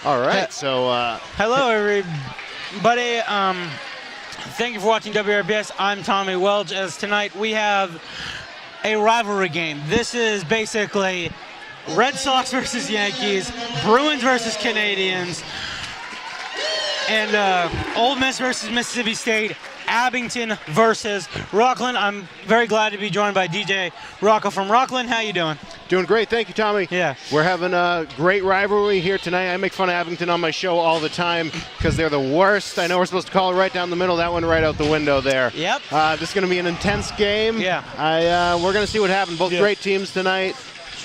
All right, so... Hello, everybody. Thank you for watching WRPS. I'm Tommy Welch, as tonight we have a rivalry game. This is basically Red Sox versus Yankees, Bruins versus Canadians, and Ole Miss versus Mississippi State, Abington versus Rockland. I'm very glad to be joined by DJ Rocco from Rockland. How you doing? Doing great. Thank you, Tommy. Yeah. We're having a great rivalry here tonight. I make fun of Abington on my show all the time because they're the worst. I know we're supposed to call it right down the middle. That one right out the window there. Yep. This is going to be an intense game. Yeah. We're going to see what happens. Both great teams tonight.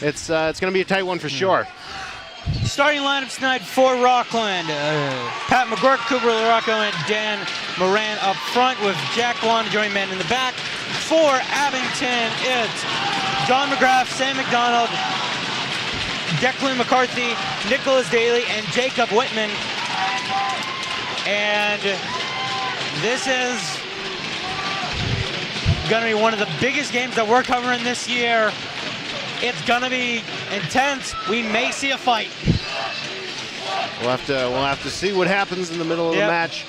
It's going to be a tight one for sure. Starting lineups tonight for Rockland. Pat McGurk, Cooper LaRocco, and Dan Moran up front with Jack Blond, joint man in the back. For Abington, it's John McGrath, Sam McDonald, Declan McCarthy, Nicholas Daly, and Jacob Whitman. And this is going to be one of the biggest games that we're covering this year. It's gonna be intense. We may see a fight. We'll have to see what happens in the middle of the match.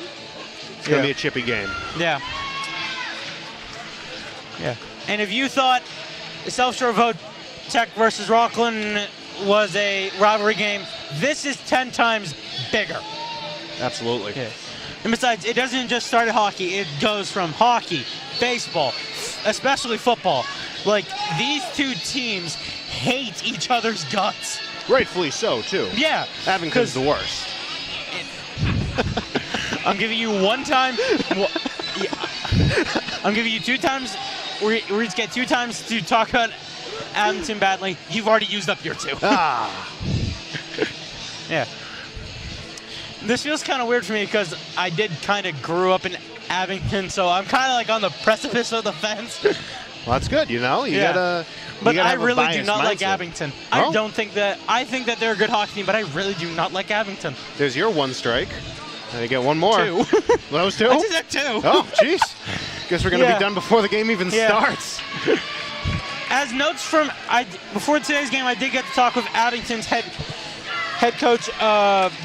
It's gonna be a chippy game. Yeah. Yeah. And if you thought South Shore Vote Tech versus Rockland was a rivalry game, this is 10 times bigger. Absolutely. Yeah. And besides, it doesn't just start at hockey. It goes from hockey, baseball, especially football. Like, these two teams hate each other's guts. Rightfully so, too. Yeah. Abington's the worst. I'm giving you one time. I'm giving you 2 times. We each get 2 times to talk about Abington badly. You've already used up your 2. Yeah. This feels kind of weird for me because I did kind of grew up in Abington, so I'm kind of like on the precipice of the fence. Well, that's good, you know. You gotta. But I really do not like Abington. Oh? I think that they're a good hockey team, but I really do not like Abington. There's your 1 strike. And you get 1 more. 2. Those 2? I did that 2. Oh, jeez. Guess we're gonna be done before the game even starts. As notes from before today's game, I did get to talk with Abington's head coach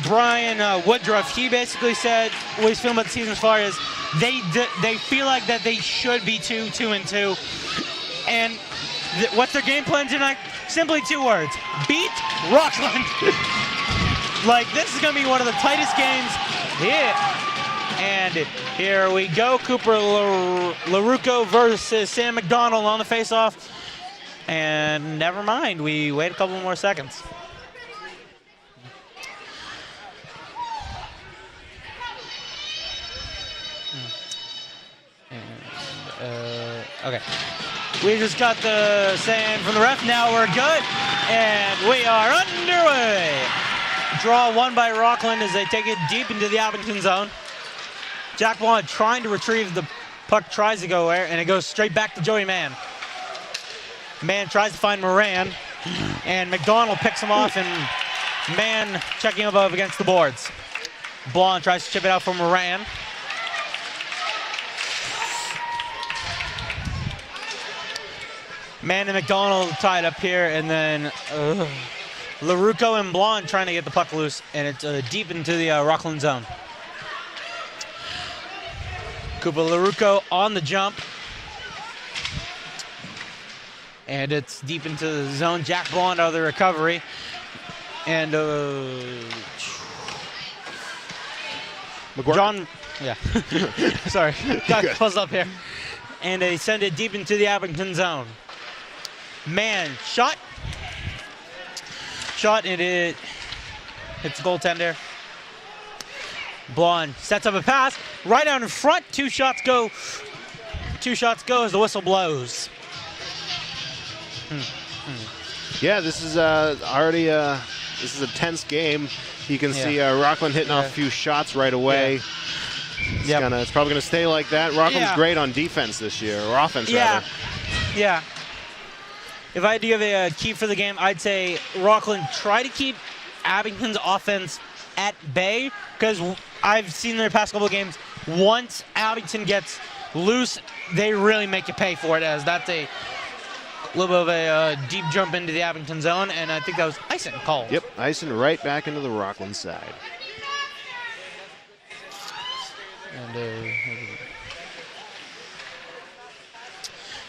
Brian Woodruff. He basically said what he's feeling about the season as far as they feel like that they should be 2-2-2, and what's their game plan tonight? Simply 2 words: beat Rockland. Like, this is going to be one of the tightest games. Yeah. And here we go. Cooper LaRocco versus Sam McDonald on the face-off. And never mind, we wait a couple more seconds. Okay. We just got the sand from the ref. Now we're good. And we are underway. Draw won by Rockland as they take it deep into the Abington zone. Jack Blond trying to retrieve the puck, tries to go there, and it goes straight back to Joey Mann. Mann tries to find Moran, and McDonald picks him off, and Mann checking above against the boards. Blond tries to chip it out for Moran. Mann and McDonald tied up here, and then LaRocco and Blond trying to get the puck loose, and it's deep into the Rockland zone. Cooper LaRocco on the jump. And it's deep into the zone. Jack Blond out of the recovery. And John, sorry, got puzzled up here. And they send it deep into the Abington zone. Man, shot, and it hits the goaltender. Blond sets up a pass right out in front. 2 shots go. 2 shots go as the whistle blows. Yeah, this is already this is a tense game. You can see Rockland hitting off a few shots right away. It's probably going to stay like that. Rockland's great on defense this year, or offense rather. Yeah. If I had to give a key for the game, I'd say Rockland try to keep Abington's offense at bay, because I've seen their past couple of games, once Abington gets loose, they really make you pay for it, as that's little bit of a deep jump into the Abington zone, and I think that was icing called. Yep, icing right back into the Rockland side.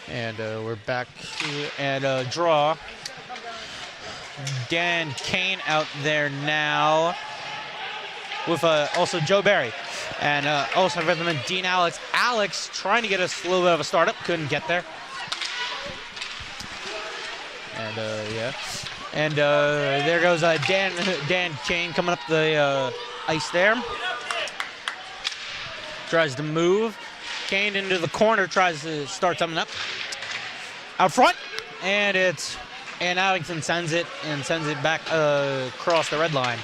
And we're back and draw. Dan Kane out there now with also Joe Barry. And also Rhythm Dean Alex. Alex trying to get us a little bit of a startup, couldn't get there. And yeah. And there goes Dan Kane coming up the ice there. Tries to move. Kane into the corner, tries to start something up. Out front, and Abington sends it back across the red line.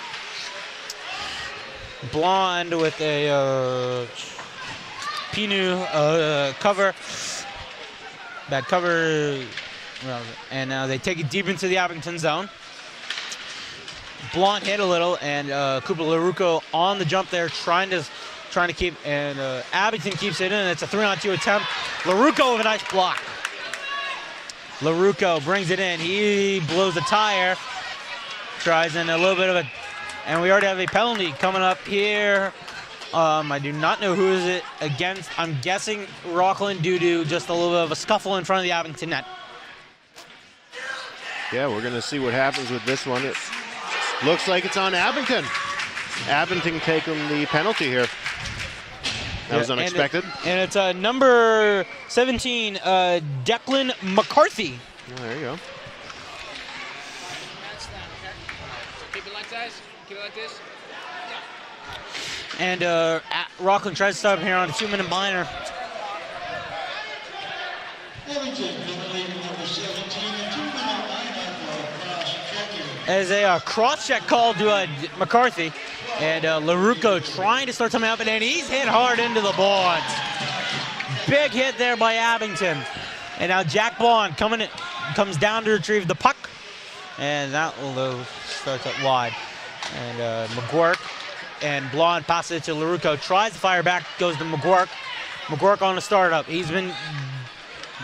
Blonde with a Pinu cover. Bad cover. And now they take it deep into the Abington zone. Blonde hit a little, and Cooper LaRucco on the jump there, trying to keep, and Abington keeps it in. It's a 3-on-2 attempt. LaRucco with a nice block. LaRucco brings it in. He blows a tire. Tries in a little bit of a, and we already have a penalty coming up here. I do not know who is it against. I'm guessing Rockland due to just a little bit of a scuffle in front of the Abington net. Yeah, we're going to see what happens with this one. It looks like it's on Abington. Abington taking the penalty here. That was unexpected. And it's number 17, Declan McCarthy. Oh, there you go. Keep it like this. Keep it like this. And Rockland tries to stop here on a 2-minute minor. As a cross-check call to McCarthy. And LaRucco trying to start something up, and then he's hit hard into the boards. Big hit there by Abington. And now Jack Blonde comes down to retrieve the puck. And that will start up wide. And McGuirk and Blonde passes it to LaRucco. Tries to fire back, goes to McGuirk. McGuirk on the startup. He's been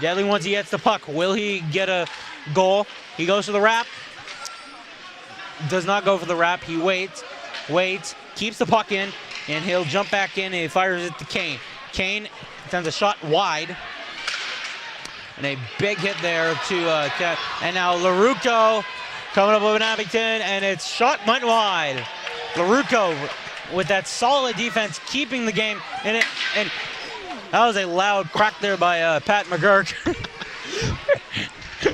deadly once he gets the puck. Will he get a goal? He goes for the wrap. Does not go for the wrap. He waits, keeps the puck in, and he'll jump back in and he fires it to Kane. Kane sends a shot wide. And a big hit there to, and now LaRucco coming up with an Abington, and it's shot went wide. LaRucco with that solid defense, keeping the game in it, and that was a loud crack there by Pat McGurk.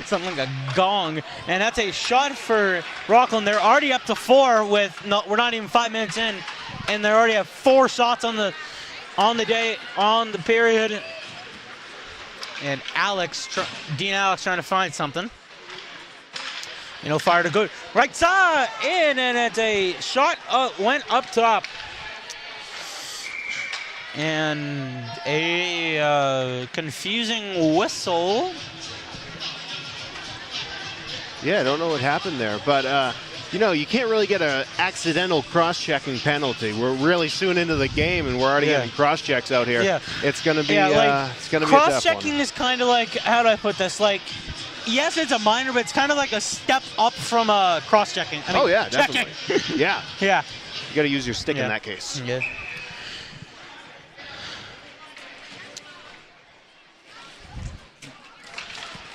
Something like a gong, and that's a shot for Rockland. They're already up to 4 with we're not even 5 minutes in, and they already have 4 shots on the period. And Dean Alex trying to find something. You know, fire to go right side in, and it's a shot went up top. And a confusing whistle. Yeah, I don't know what happened there, but you know, you can't really get an accidental cross-checking penalty. We're really soon into the game, and we're already getting cross-checks out here. Yeah. It's going to be it's going to be a tough one. Cross-checking is kind of like, how do I put this? Like, yes, it's a minor, but it's kind of like a step up from cross-checking. I mean, oh yeah, definitely. Yeah. Yeah. You got to use your stick in that case. Yeah.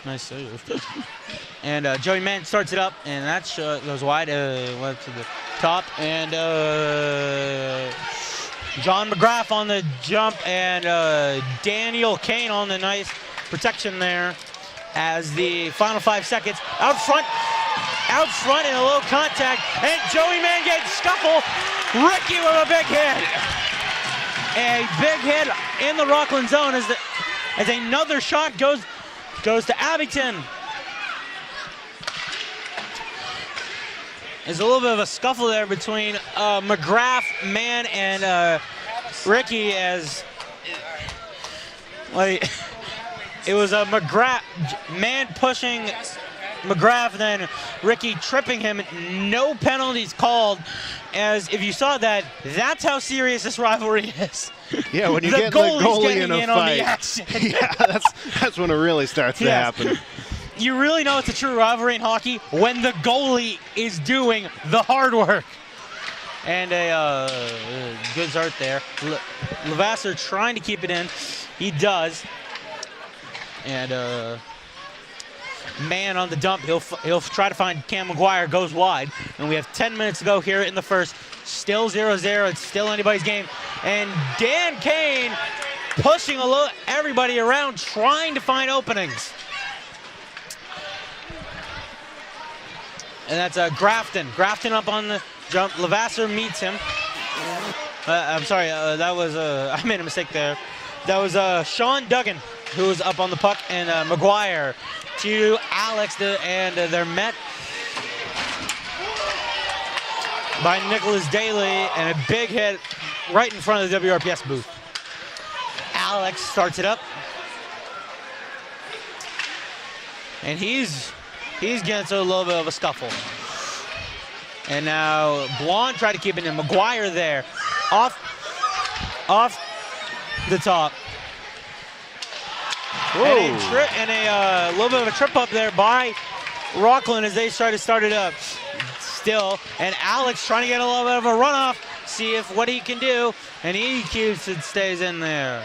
Nice save. And Joey Mann starts it up, and that goes wide, went to the top. And John McGrath on the jump, and Daniel Kane on the nice protection there as the final 5 seconds. Out front in a low contact, and Joey Mann gets scuffle. Ricky with a big hit. A big hit in the Rockland zone as another shot goes to Abington. There's a little bit of a scuffle there between McGrath, Mann, and Ricky, as like it was a McGrath Mann pushing McGrath, then Ricky tripping him. No penalties called. As if you saw that, that's how serious this rivalry is. Yeah, when you get the goalie in a fight, yeah, that's when it really starts to happen. you really know it's a true rivalry in hockey when the goalie is doing the hard work. And a good start there. Levasseur trying to keep it in. He does. And man on the dump. He'll try to find Cam McGuire. Goes wide. And we have 10 minutes to go here in the first. Still 0-0. It's still anybody's game. And Dan Kane pushing everybody around, trying to find openings. And that's Grafton. Grafton up on the jump. Levasseur meets him. I'm sorry, that was I made a mistake there. That was Sean Duggan who was up on the puck, and McGuire to Alex, and they're met by Nicholas Daly, and a big hit right in front of the WRPS booth. Alex starts it up, and he's getting into a little bit of a scuffle. And now Blonde tried to keep it in. McGuire there, off the top. And a little bit of a trip up there by Rockland as they try to start it up. Still, and Alex trying to get a little bit of a runoff, see what he can do, and he keeps it, stays in there.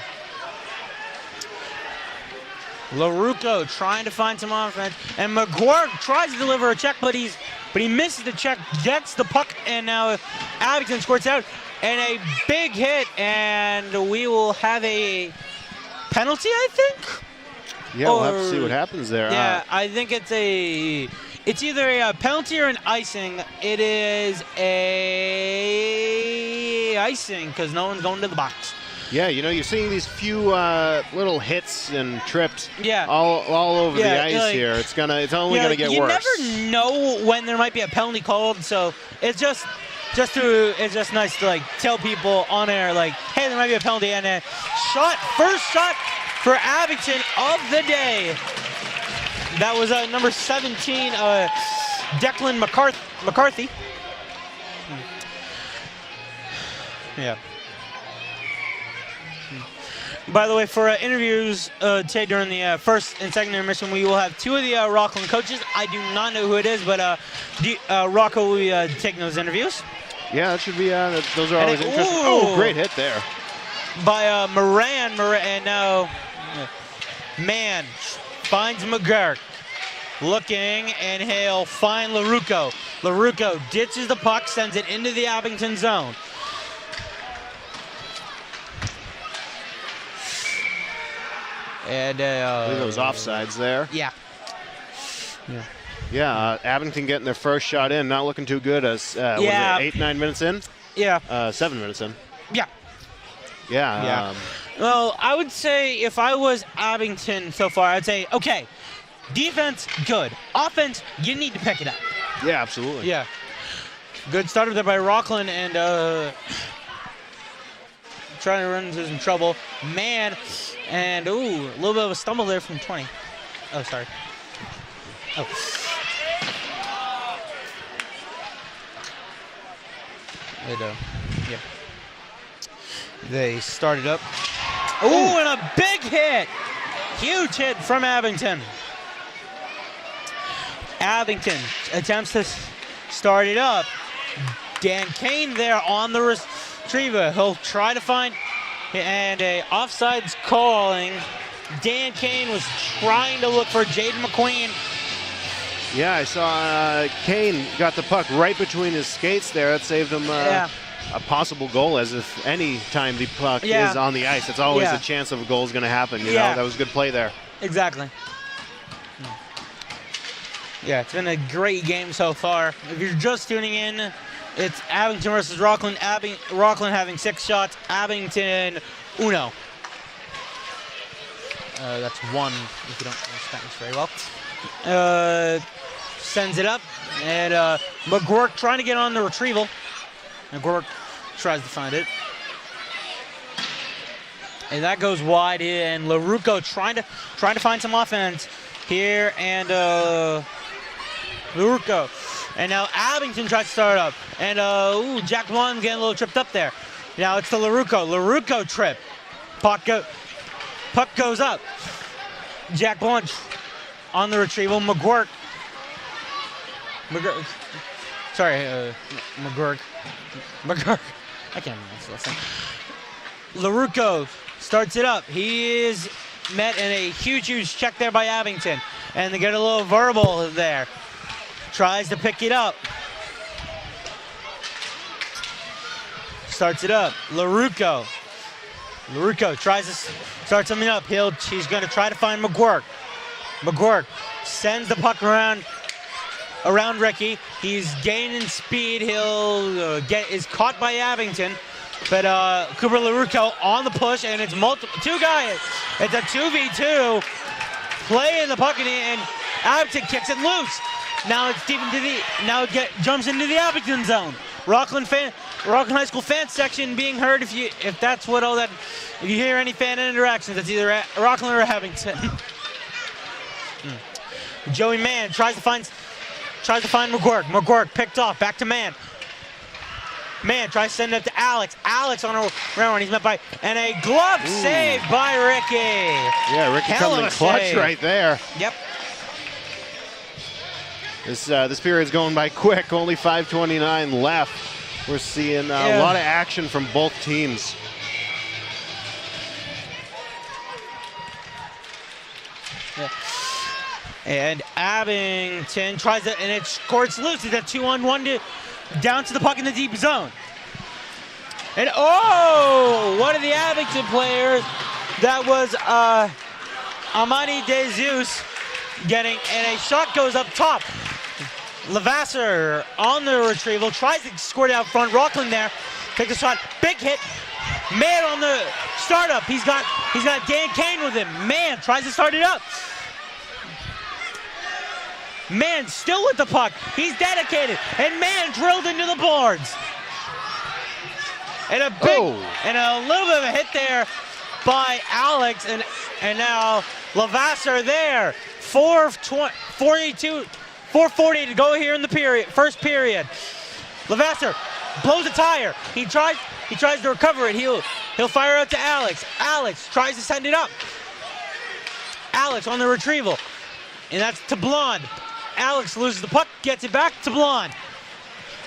LaRucco trying to find some offense, and McGuire tries to deliver a check, but he misses the check, gets the puck, and now Abington squirts out, and a big hit, and we will have a penalty, I think? Yeah, we'll have to see what happens there. Yeah, I think it's either a penalty or an icing. It is a icing because no one's going to the box. Yeah, you're seeing these few little hits and trips Yeah. all over the ice here. It's only gonna get worse. You never know when there might be a penalty called, so it's just nice to tell people on air hey, there might be a penalty, and a first shot for Abington of the day. That was number 17, Declan McCarthy. Yeah. By the way, for interviews today during the first and second intermission, we will have two of the Rockland coaches. I do not know who it is, but Rocco will be taking those interviews. Yeah, that should be. Those are always interesting. Oh, great hit there by Moran, and now Man finds McGurk. Looking, and he'll find LaRucco. LaRucco ditches the puck, sends it into the Abington zone. And I believe it was offsides there. Yeah. Yeah, Abington getting their first shot in, not looking too good. As was it 8-9 minutes in? Yeah. 7 minutes in. Yeah. Yeah. Well, I would say if I was Abington so far, I'd say, okay, defense, good. Offense, you need to pick it up. Yeah, absolutely. Yeah. Good starter there by Rockland, and trying to run into some trouble. Man, and a little bit of a stumble there from 20. Oh, sorry. Oh. Yeah. They started up. Oh, and a big hit. Huge hit from Abington. Abington attempts to start it up. Dan Kane there on the retriever. He'll try to find, and a offsides calling. Dan Kane was trying to look for Jaden McQueen. Yeah, I saw Kane got the puck right between his skates there. That saved him a possible goal, as if any time the puck is on the ice, it's always a chance of a goal is going to happen. You know, that was a good play there. Exactly. Yeah, it's been a great game so far. If you're just tuning in, it's Abington versus Rockland. Rockland having 6 shots. Abington, 1. That's 1 if you don't know Spanish very well. Sends it up, and McGurk trying to get on the retrieval. McGurk tries to find it. And that goes wide, and LaRucco trying to find some offense here, and LaRucco. And now Abington tries to start up. And Jack Blonde getting a little tripped up there. Now it's the LaRucco. LaRucco trip. Puck goes up. Jack Blonde on the retrieval. McGurk. Sorry, McGurk. I can't pronounce this thing. LaRucco starts it up. He is met in a huge check there by Abington. And they get a little verbal there. Tries to pick it up. Starts it up. LaRucco tries to start something up. He's going to try to find McGurk. McGurk sends the puck around Ricky. He's gaining speed. He'll is caught by Abington. But Cooper LaRucco on the push, and it's two guys. It's a 2v2. Playing the puck, and Abington kicks it loose. Now it's deep into jumps into the Abington zone. Rockland High School fan section being heard. If that's what all that, if you hear any fan interactions, it's either at Rockland or Abington. Joey Mann tries to find McGurk. McGurk picked off, back to Mann. Mann tries to send it to Alex. Alex on a round, he's met by, and a glove save by Ricky. Yeah, Ricky coming in clutch right there. Yep. This period's going by quick, only 5:29 left. We're seeing a lot of action from both teams. Yeah. And Abington tries to, and it squirts loose. It's a 2-on-1 down to the puck in the deep zone. And one of the Abington players, that was Amani DeZeus getting, and a shot goes up top. Levasseur on the retrieval, tries to squirt out front. Rockland there, takes a shot, big hit. Mann on the startup. He's got Dan Kane with him. Mann tries to start it up. Mann still with the puck. He's dedicated, and Mann drilled into the boards. And a little bit of a hit there by Alex, and now Levasseur there. 4:40 to go here in the first period. Levasseur blows a tire. He tries to recover it. He'll fire out to Alex. Alex tries to send it up. Alex on the retrieval, and that's to Blonde. Alex loses the puck, gets it back to Blonde.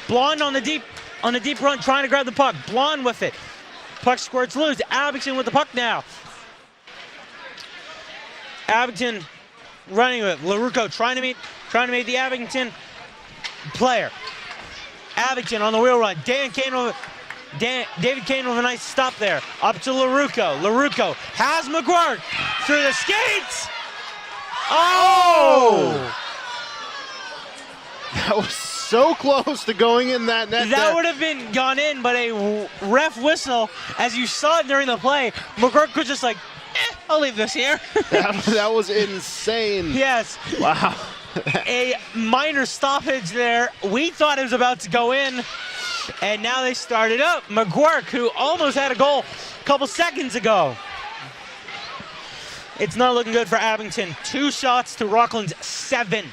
Blonde on the deep run, trying to grab the puck. Blonde with it. Puck squirts loose. Abington with the puck now. Abington running with LaRucco trying to meet the Abington player. Abington on the wheel run. David Kane with a nice stop there. Up to LaRucco. LaRucco has McGurk through the skates. Oh! That was so close to going in that net. That would have been gone in, but a ref whistle, as you saw it during the play. McGurk was just like, I'll leave this here. that was insane. Yes. Wow. A minor stoppage there. We thought it was about to go in, and now they started up. McGurk, who almost had a goal a couple seconds ago. It's not looking good for Abington. 2 shots to Rockland's 7.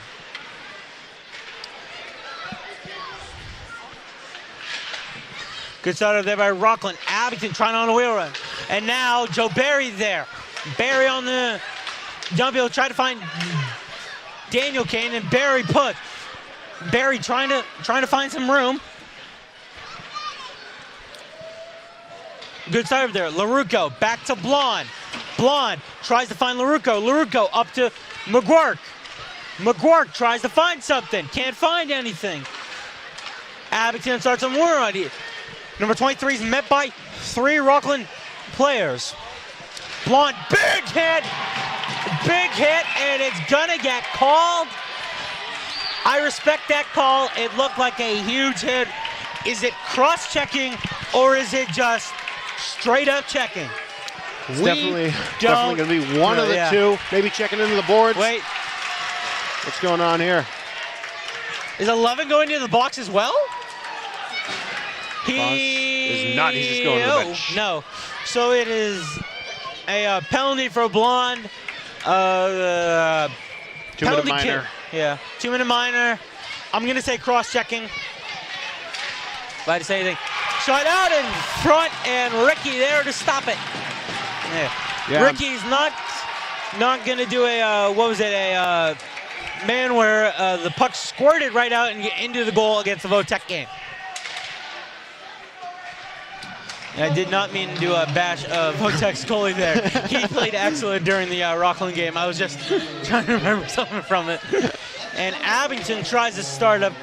Good start there by Rockland. Abington trying on a wheel run. And now Joe Barry there. Barry on the jump. He'll try to find Daniel Kane, and Barry put. Barry trying to find some room. Good start there. LaRucco back to Blonde. Blonde tries to find LaRucco. LaRucco up to McGurk. McGurk tries to find something. Can't find anything. Abington starts on war on it. Number 23 is met by 3 Rockland players. Blonde, big hit, and it's gonna get called. I respect that call. It looked like a huge hit. Is it cross-checking, or is it just straight up checking? It's definitely gonna be one of the two. Maybe checking into the boards. Wait. What's going on here? Is 11 going into the box as well? He is not. He's just going to the bench. No. So it is a penalty for Blonde. 2-minute minor. Yeah, 2-minute minor. I'm going to say cross-checking. If I had to say anything. Shot out in front, and Ricky there to stop it. Yeah. Ricky's not not going to do a, man where the puck squirted right out and get into the goal against the Votech game. I did not mean to do a bash of Votech's goalie there. He played excellent during the Rockland game. I was just trying to remember something from it. And Abington tries to start up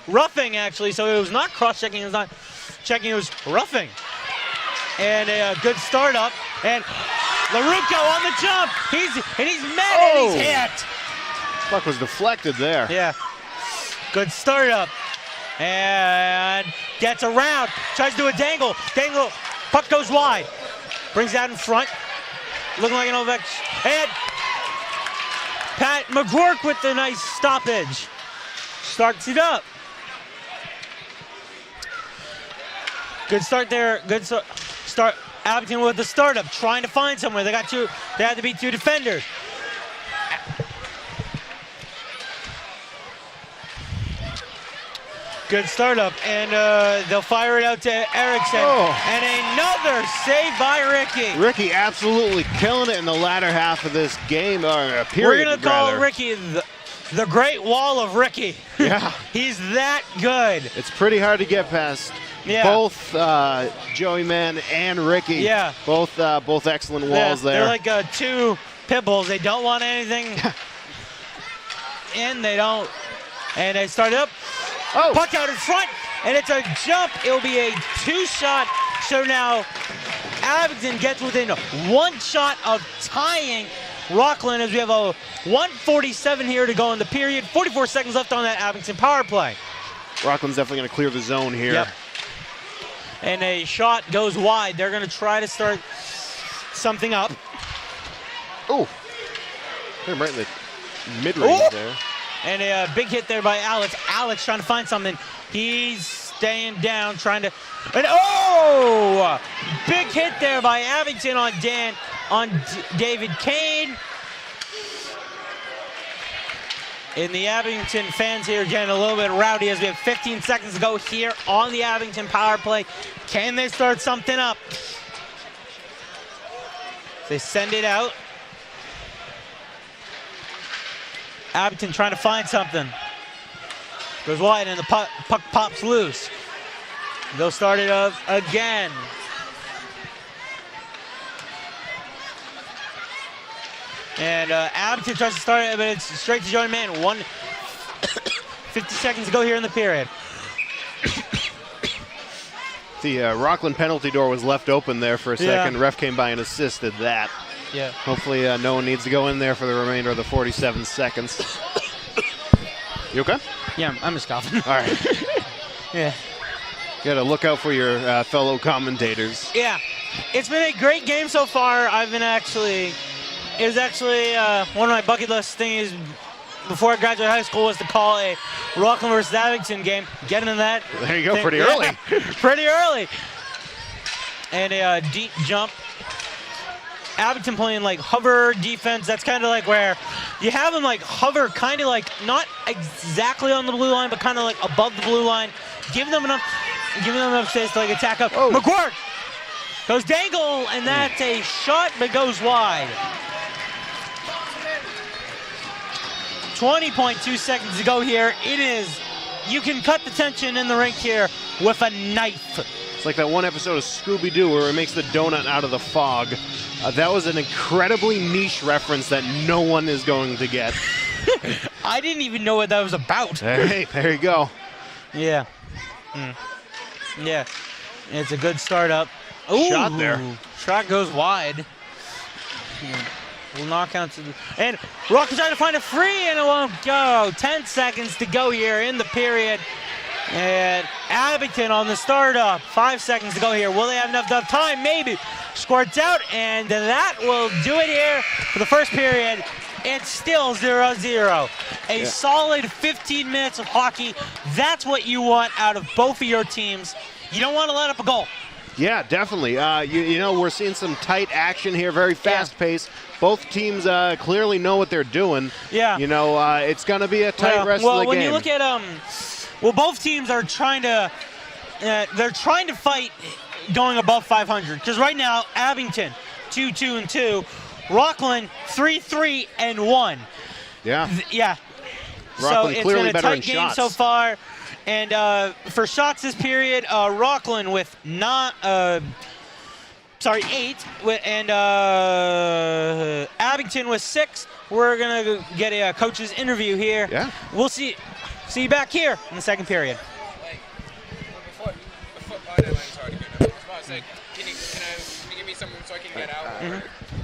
roughing, actually, so it was not cross-checking, it was not checking, it was roughing. And a good start up, and LaRucco on the jump. He's met and he's hit. Puck was deflected there. Yeah. Good start up. And gets around. Tries to do a dangle. Dangle. Puck goes wide. Brings that in front. Looking like an ovation. And Pat McGurk with the nice stoppage. Starts it up. Good start there. Good start. Abington with the startup, trying to find somewhere. They had to beat 2 defenders. Good startup, and they'll fire it out to Erickson. And another save by Ricky. Ricky absolutely killing it in the latter half of this game, or period. We're going to call Ricky the Great Wall of Ricky. Yeah. He's that good. It's pretty hard to get past. Yeah. Both Joey Mann and Ricky. Yeah. Both excellent walls there. They're like 2 pit bulls. They don't want anything in. They don't. And they start up. Puck out in front, and it's a jump. It'll be a 2-shot. So now Abington gets within 1 shot of tying Rockland as we have a 1:47 here to go in the period. 44 seconds left on that Abington power play. Rockland's definitely going to clear the zone here. Yep. And a shot goes wide. They're going to try to start something up. Oh, hit him right in the mid-range there. And a big hit there by Alex. Alex trying to find something. He's staying down, trying to. And big hit there by Abington on David Kane. And the Abington fans here getting a little bit rowdy as we have 15 seconds to go here on the Abington power play. Can they start something up? They send it out. Abington trying to find something. Goes wide and the puck pops loose. They'll start it up again. And Abington tries to start it, but it's straight to Joey Mann. 50 seconds to go here in the period. The Rockland penalty door was left open there for a second. Ref came by and assisted that. Yeah. Hopefully no one needs to go in there for the remainder of the 47 seconds. You okay? Yeah, I'm just coughing. All right. Yeah. You got to look out for your fellow commentators. Yeah. It's been a great game so far. It was actually one of my bucket list things before I graduated high school was to call a Rockland versus Abington game. Get into that. There you go, pretty early. Pretty early. And a deep jump. Abington playing like hover defense. That's kind of like where you have them like hover, kind of like not exactly on the blue line, but kind of like above the blue line. Giving them enough space to like attack up. McGuirk goes dangle, and that's a shot, but goes wide. 20.2 seconds to go here. You can cut the tension in the rink here with a knife. It's like that one episode of Scooby-Doo where it makes the donut out of the fog. That was an incredibly niche reference that no one is going to get. I didn't even know what that was about. Hey, there you go. Yeah. Yeah. It's a good start up. Ooh, shot there. Shot goes wide. We'll knock out to the. And Rockland's trying to find a free, and it won't go. 10 seconds to go here in the period. And Abington on the startup. 5 seconds to go here. Will they have enough time? Maybe. Squirts out, and that will do it here for the first period. It's still 0-0. A solid 15 minutes of hockey. That's what you want out of both of your teams. You don't want to let up a goal. Yeah, definitely. You know, we're seeing some tight action here, very fast pace. Both teams clearly know what they're doing. Yeah. You know, it's going to be a tight rest of the game. Well, when you look at both teams are trying to fight going above 500. Because right now, Abington, 2-2-2, Rockland 3-3-1. Yeah. Yeah. Rockland so clearly it's been a better in tight game shots so far. And for shots this period, Rockland with 8, and Abington with 6. We're gonna get a coach's interview here. Yeah. We'll see you back here in the second period. Before oh, no, it's already good. I was about to say, can you give me something so I can get out?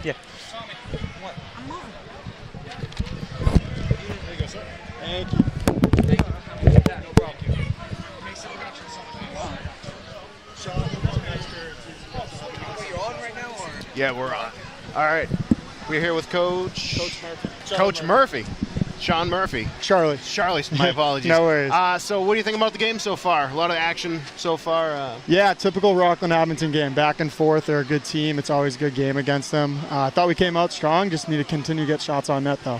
Yeah. What? I'm moving. There you go, sir. Thank you. Yeah, no problem. You're on right now, or? Yeah, we're on. All right. We're here with Coach Murphy. Coach Murphy. Sean Murphy. Charlie. My apologies. No worries. So what do you think about the game so far? A lot of action so far. Yeah, typical Rockland Abington game. Back and forth. They're a good team. It's always a good game against them. I thought we came out strong. Just need to continue to get shots on net, though.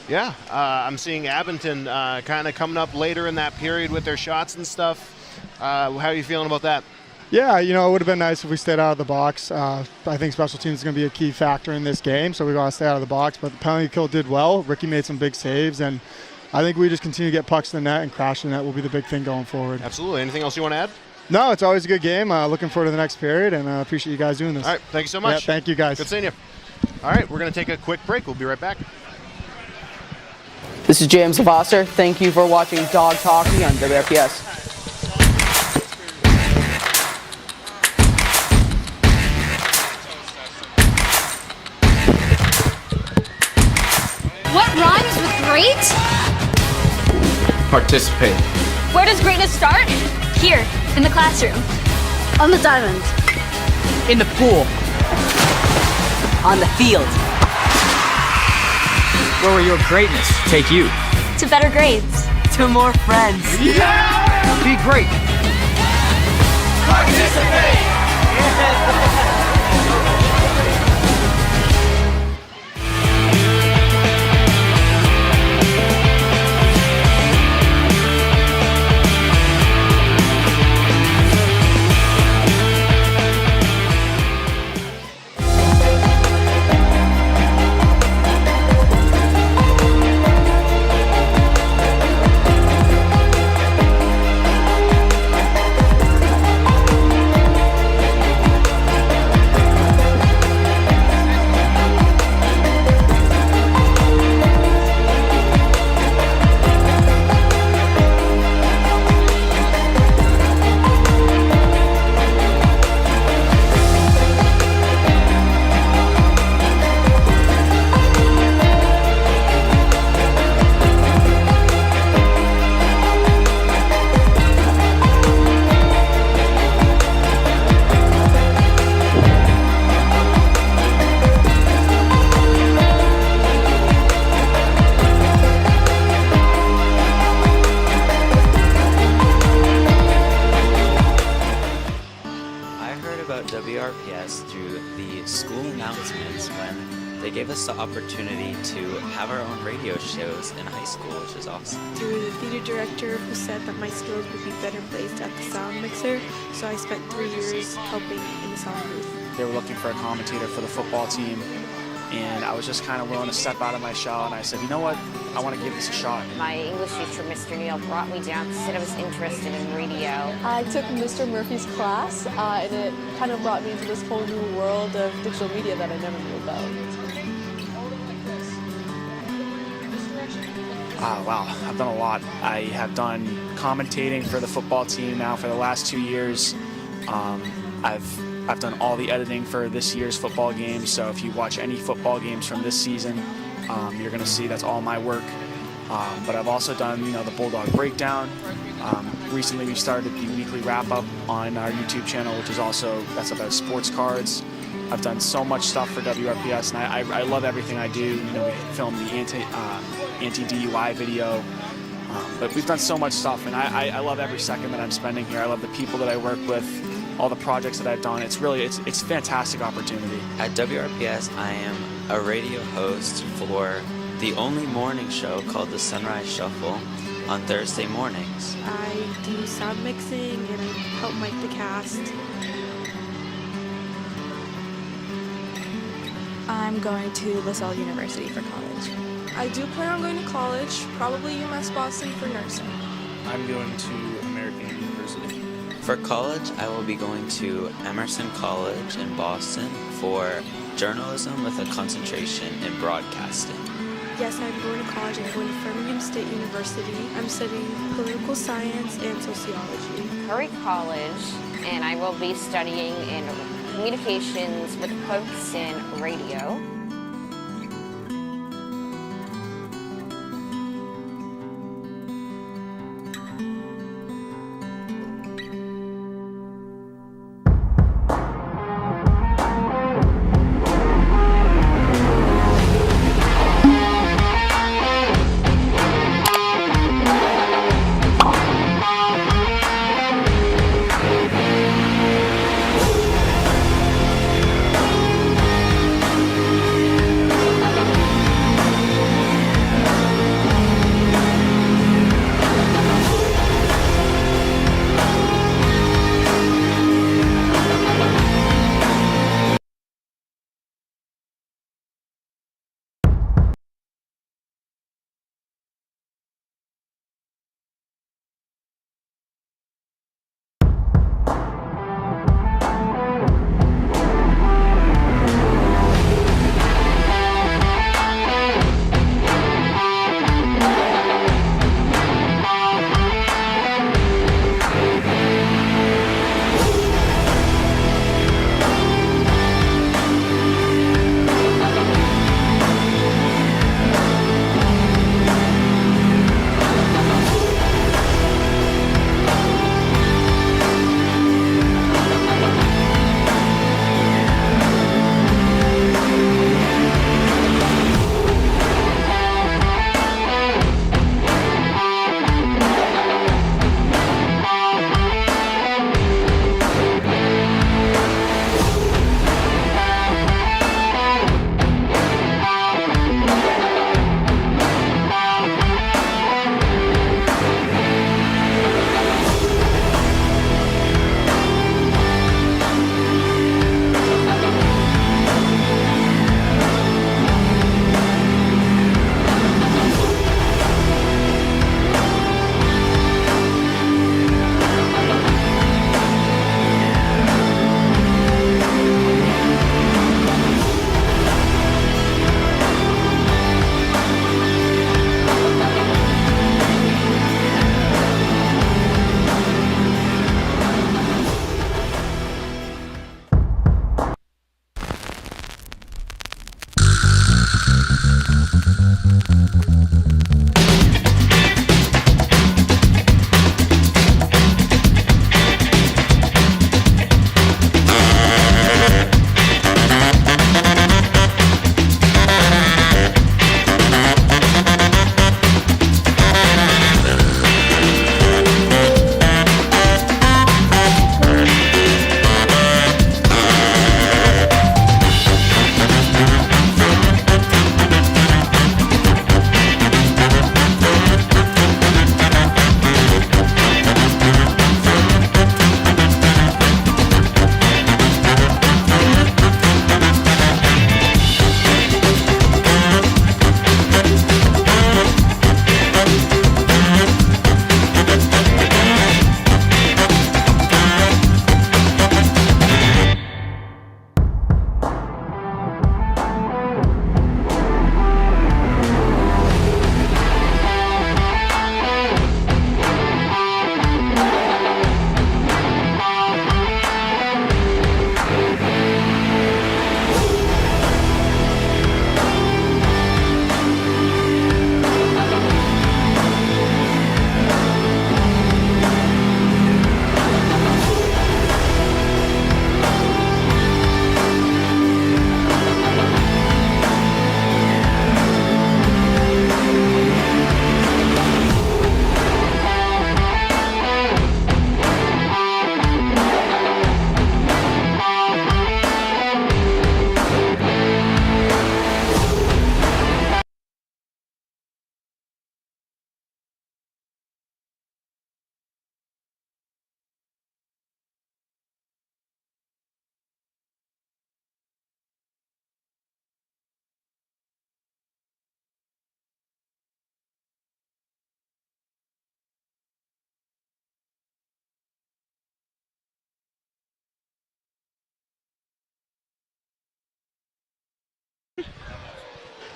Yeah, I'm seeing Abington kind of coming up later in that period with their shots and stuff. How are you feeling about that? Yeah, it would have been nice if we stayed out of the box. I think special teams is going to be a key factor in this game, so we got to stay out of the box. But the penalty kill did well. Ricky made some big saves, and I think we just continue to get pucks in the net and crash the net will be the big thing going forward. Absolutely. Anything else you want to add? No, it's always a good game. Looking forward to the next period, and I appreciate you guys doing this. All right, thank you so much. Yeah, thank you, guys. Good seeing you. All right, we're going to take a quick break. We'll be right back. This is James Foster. Thank you for watching Dogs Hockey on WRPS. What rhymes with great? Participate. Where does greatness start? Here, in the classroom. On the diamond. In the pool. On the field. Where will your greatness take you? To better grades. To more friends. Yeah! Be great. Participate! WRPS through the school announcements when they gave us the opportunity to have our own radio shows in high school, which is awesome. Through the theater director who said that my skills would be better placed at the sound mixer, so I spent 3 years helping in the sound booth. They were looking for a commentator for the football team, and I was just kind of willing to step out of my shell, and I said, you know what, I want to give this a shot. My English teacher, Mr. Neal, brought me down, said I was interested in radio. I took Mr. Murphy's class, and it kind of brought me into this whole new world of digital media that I never knew about. Wow, I've done a lot. I have done commentating for the football team now for the last 2 years. I've done all the editing for this year's football games, so if you watch any football games from this season, you're going to see that's all my work. But I've also done, the Bulldog Breakdown. Recently we started the weekly wrap-up on our YouTube channel, which is that's about sports cards. I've done so much stuff for WRPS, and I love everything I do. We filmed the anti-DUI video, but we've done so much stuff, and I love every second that I'm spending here. I love the people that I work with, all the projects that I've done. It's a fantastic opportunity. At WRPS, I am a radio host for the only morning show called the Sunrise Shuffle on Thursday mornings. I do sound mixing and I help mic the cast. I I'm going to LaSalle University for college. I do plan on going to college, probably UMass Boston for nursing. I'm going to American University. For college, I will be going to Emerson College in Boston for journalism with a concentration in broadcasting. Yes, I'm going to college. I'm going to Birmingham State University. I'm studying political science and sociology. Curry College, and I will be studying in communications with a focus in radio.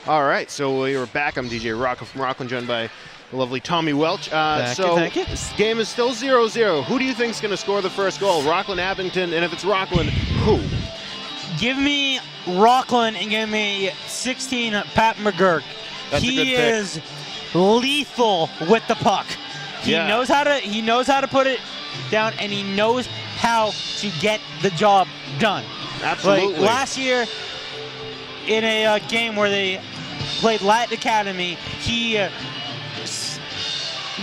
All right, so we are back. I'm DJ Rocco from Rockland, joined by the lovely Tommy Welch. Thank you. This game is still 0-0. Who do you think is going to score the first goal? Rockland, Abington, and if it's Rockland, who? Give me Rockland and give me 16 Pat McGurk. That's a good pick. He is lethal with the puck. He knows how to put it down, and he knows how to get the job done. Absolutely. Like last year, in a game where they played Latin Academy, he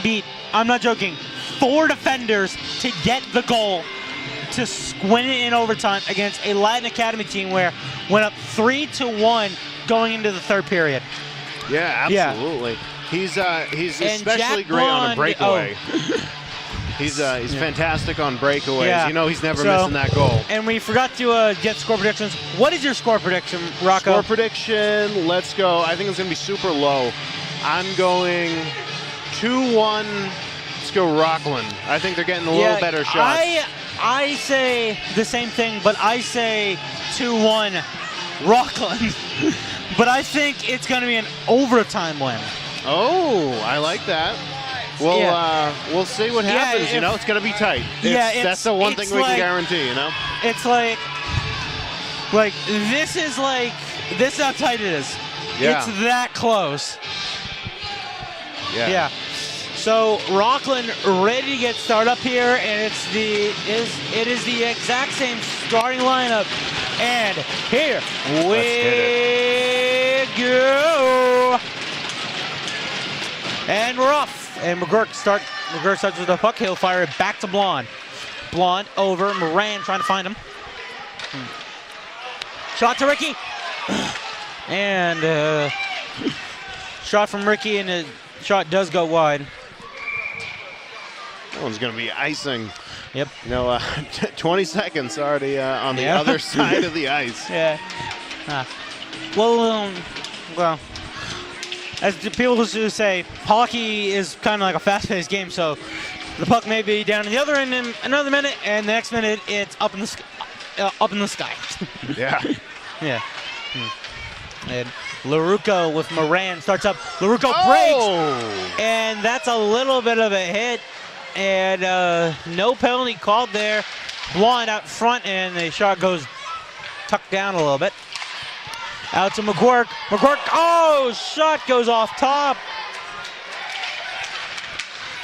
beat, I'm not joking, 4 defenders to get the goal to win it in overtime against a Latin Academy team where went up 3-1 going into the third period. Yeah, absolutely. Yeah. He's especially great on a breakaway. He's fantastic on breakaways. Yeah. You know he's never missing that goal. And we forgot to get score predictions. What is your score prediction, Rocco? Score prediction, let's go. I think it's going to be super low. I'm going 2-1. Let's go Rockland. I think they're getting a little better shots. I say the same thing, but I say 2-1 Rockland. But I think it's going to be an overtime win. Oh, I like that. Well, we'll see what happens. You know, it's going to be tight. That's the one thing we can guarantee. You know, it's like this is how tight it is. Yeah. It's that close. Yeah. So Rockland ready to get started up here, and it is the exact same starting lineup. And here we go. And we're off. And McGurk starts with the puck. He'll fire it back to Blonde. Blonde over. Moran trying to find him. Shot to Ricky. And shot from Ricky, and the shot does go wide. That one's going to be icing. Yep. You know, 20 seconds already on the other side of the ice. Yeah. Well, as the people used to say, hockey is kind of like a fast-paced game, so the puck may be down in the other end in another minute, and the next minute it's up in the sky. Yeah. Yeah. And LaRucco with Moran starts up. LaRucco breaks, and that's a little bit of a hit, and no penalty called there. Blonde out front, and the shot goes tucked down a little bit. Out to McGurk. Shot goes off top.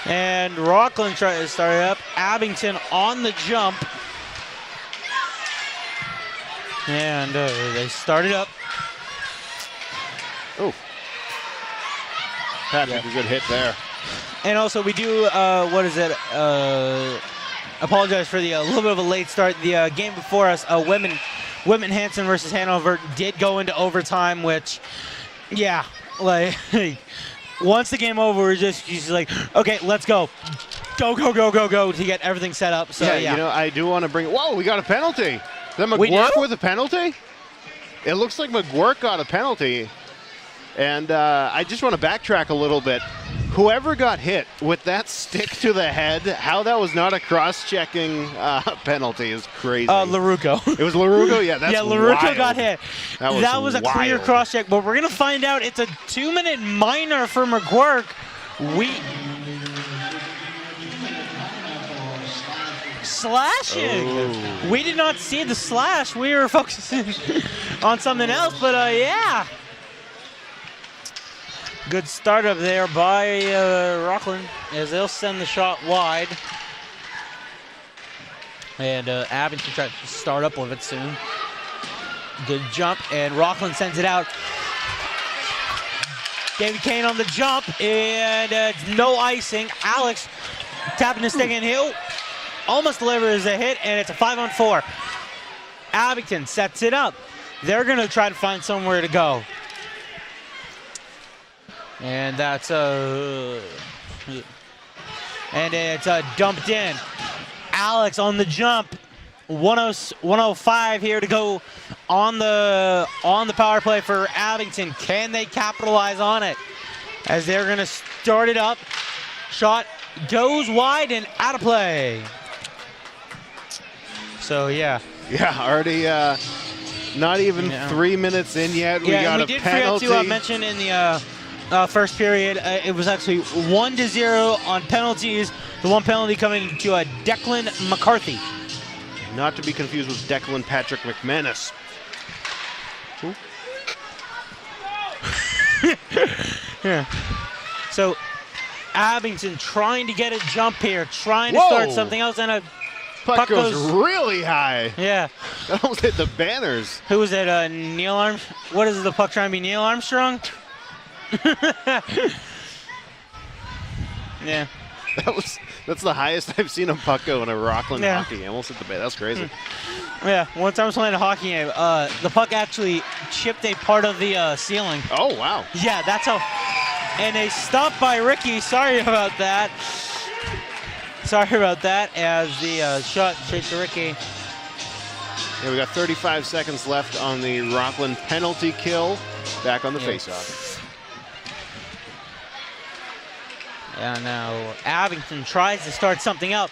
And Rockland tries to start it up. Abington on the jump. And they start it up. Oh. Patrick, a good hit there. And also we do, apologize for the little bit of a late start. The game before us, Whitman Hanson versus Hanover did go into overtime, which, once the game over, we're just like, okay, let's go. Go to get everything set up. So, you know, I do want to bring, we got a penalty. Is that McGurk with a penalty? It looks like McGurk got a penalty. And I just want to backtrack a little bit. Whoever got hit with that stick to the head, how that was not a cross-checking penalty is crazy. LaRucco. It was LaRucco? Yeah, that's LaRucco wild. got hit. That was a clear cross-check, but we're going to find out it's a 2-minute minor for McGurk. Slashing. Oh. We did not see the slash. We were focusing on something else, but yeah. Good start up there by Rockland as they'll send the shot wide. And Abington tries to start up with it soon. Good jump, and Rockland sends it out. David Kane on the jump, and no icing. Alex tapping the stick, and he'll almost delivers a hit, and it's a 5-on-4. Abington sets it up. They're going to try to find somewhere to go. And that's and it's dumped in. Alex on the jump. 105 here to go on the power play for Abington. Can they capitalize on it? As they're going to start it up. Shot goes wide and out of play. So yeah. Yeah, already Not even 3 minutes in yet. We got a penalty. We did forget to mention in the first period, it was actually 1-0 on penalties. The one penalty coming to Declan McCarthy. Not to be confused with Declan Patrick McManus. Yeah. So Abington trying to get a jump here, trying to start something else, and a puck goes really high. Yeah. That almost hit the banners. Who was it? Neil Armstrong? What is the puck trying to be? Neil Armstrong? Yeah. That's the highest I've seen a puck go in a Rockland hockey game. Almost hit the ban. That's crazy. Yeah, one time I was playing a hockey game, the puck actually chipped a part of the ceiling. Oh, wow. Yeah, that's how. And a stop by Ricky. Sorry about that. Sorry about that as the shot straight to Ricky. Yeah, we got 35 seconds left on the Rockland penalty kill. Back on the faceoff. Yeah, now Abington tries to start something up.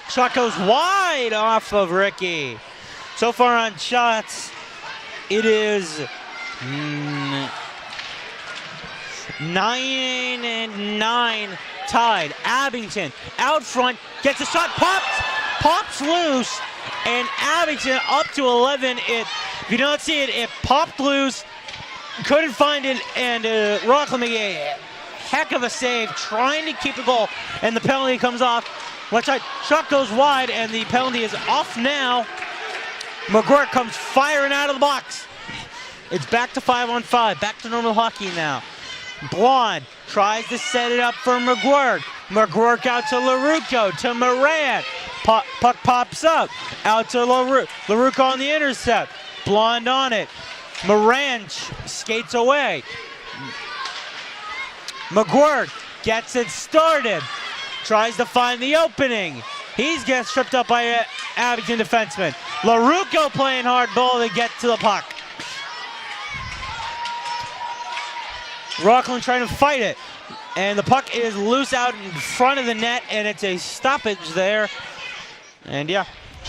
Shot goes wide off of Ricky. So far on shots, it is 9-9 tied. Abington out front, gets a shot, pops loose, and Abington up to 11. If you don't see it, it popped loose, couldn't find it, and Rockland made a heck of a save, trying to keep the goal, and the penalty comes off. Left side, shot goes wide, and the penalty is off now. McGuirk comes firing out of the box. It's back to 5-on-5, back to normal hockey now. Blonde tries to set it up for McGuirk. McGuirk out to LaRucco, to Moran. Puck pops up, out to LaRucco. LaRucco on the intercept. Blonde on it. Moran skates away. McGuirk gets it started. Tries to find the opening. He gets tripped up by an Abington defenseman. LaRucco playing hardball to get to the puck. Rockland trying to fight it. And the puck is loose out in front of the net, and it's a stoppage there. And yeah.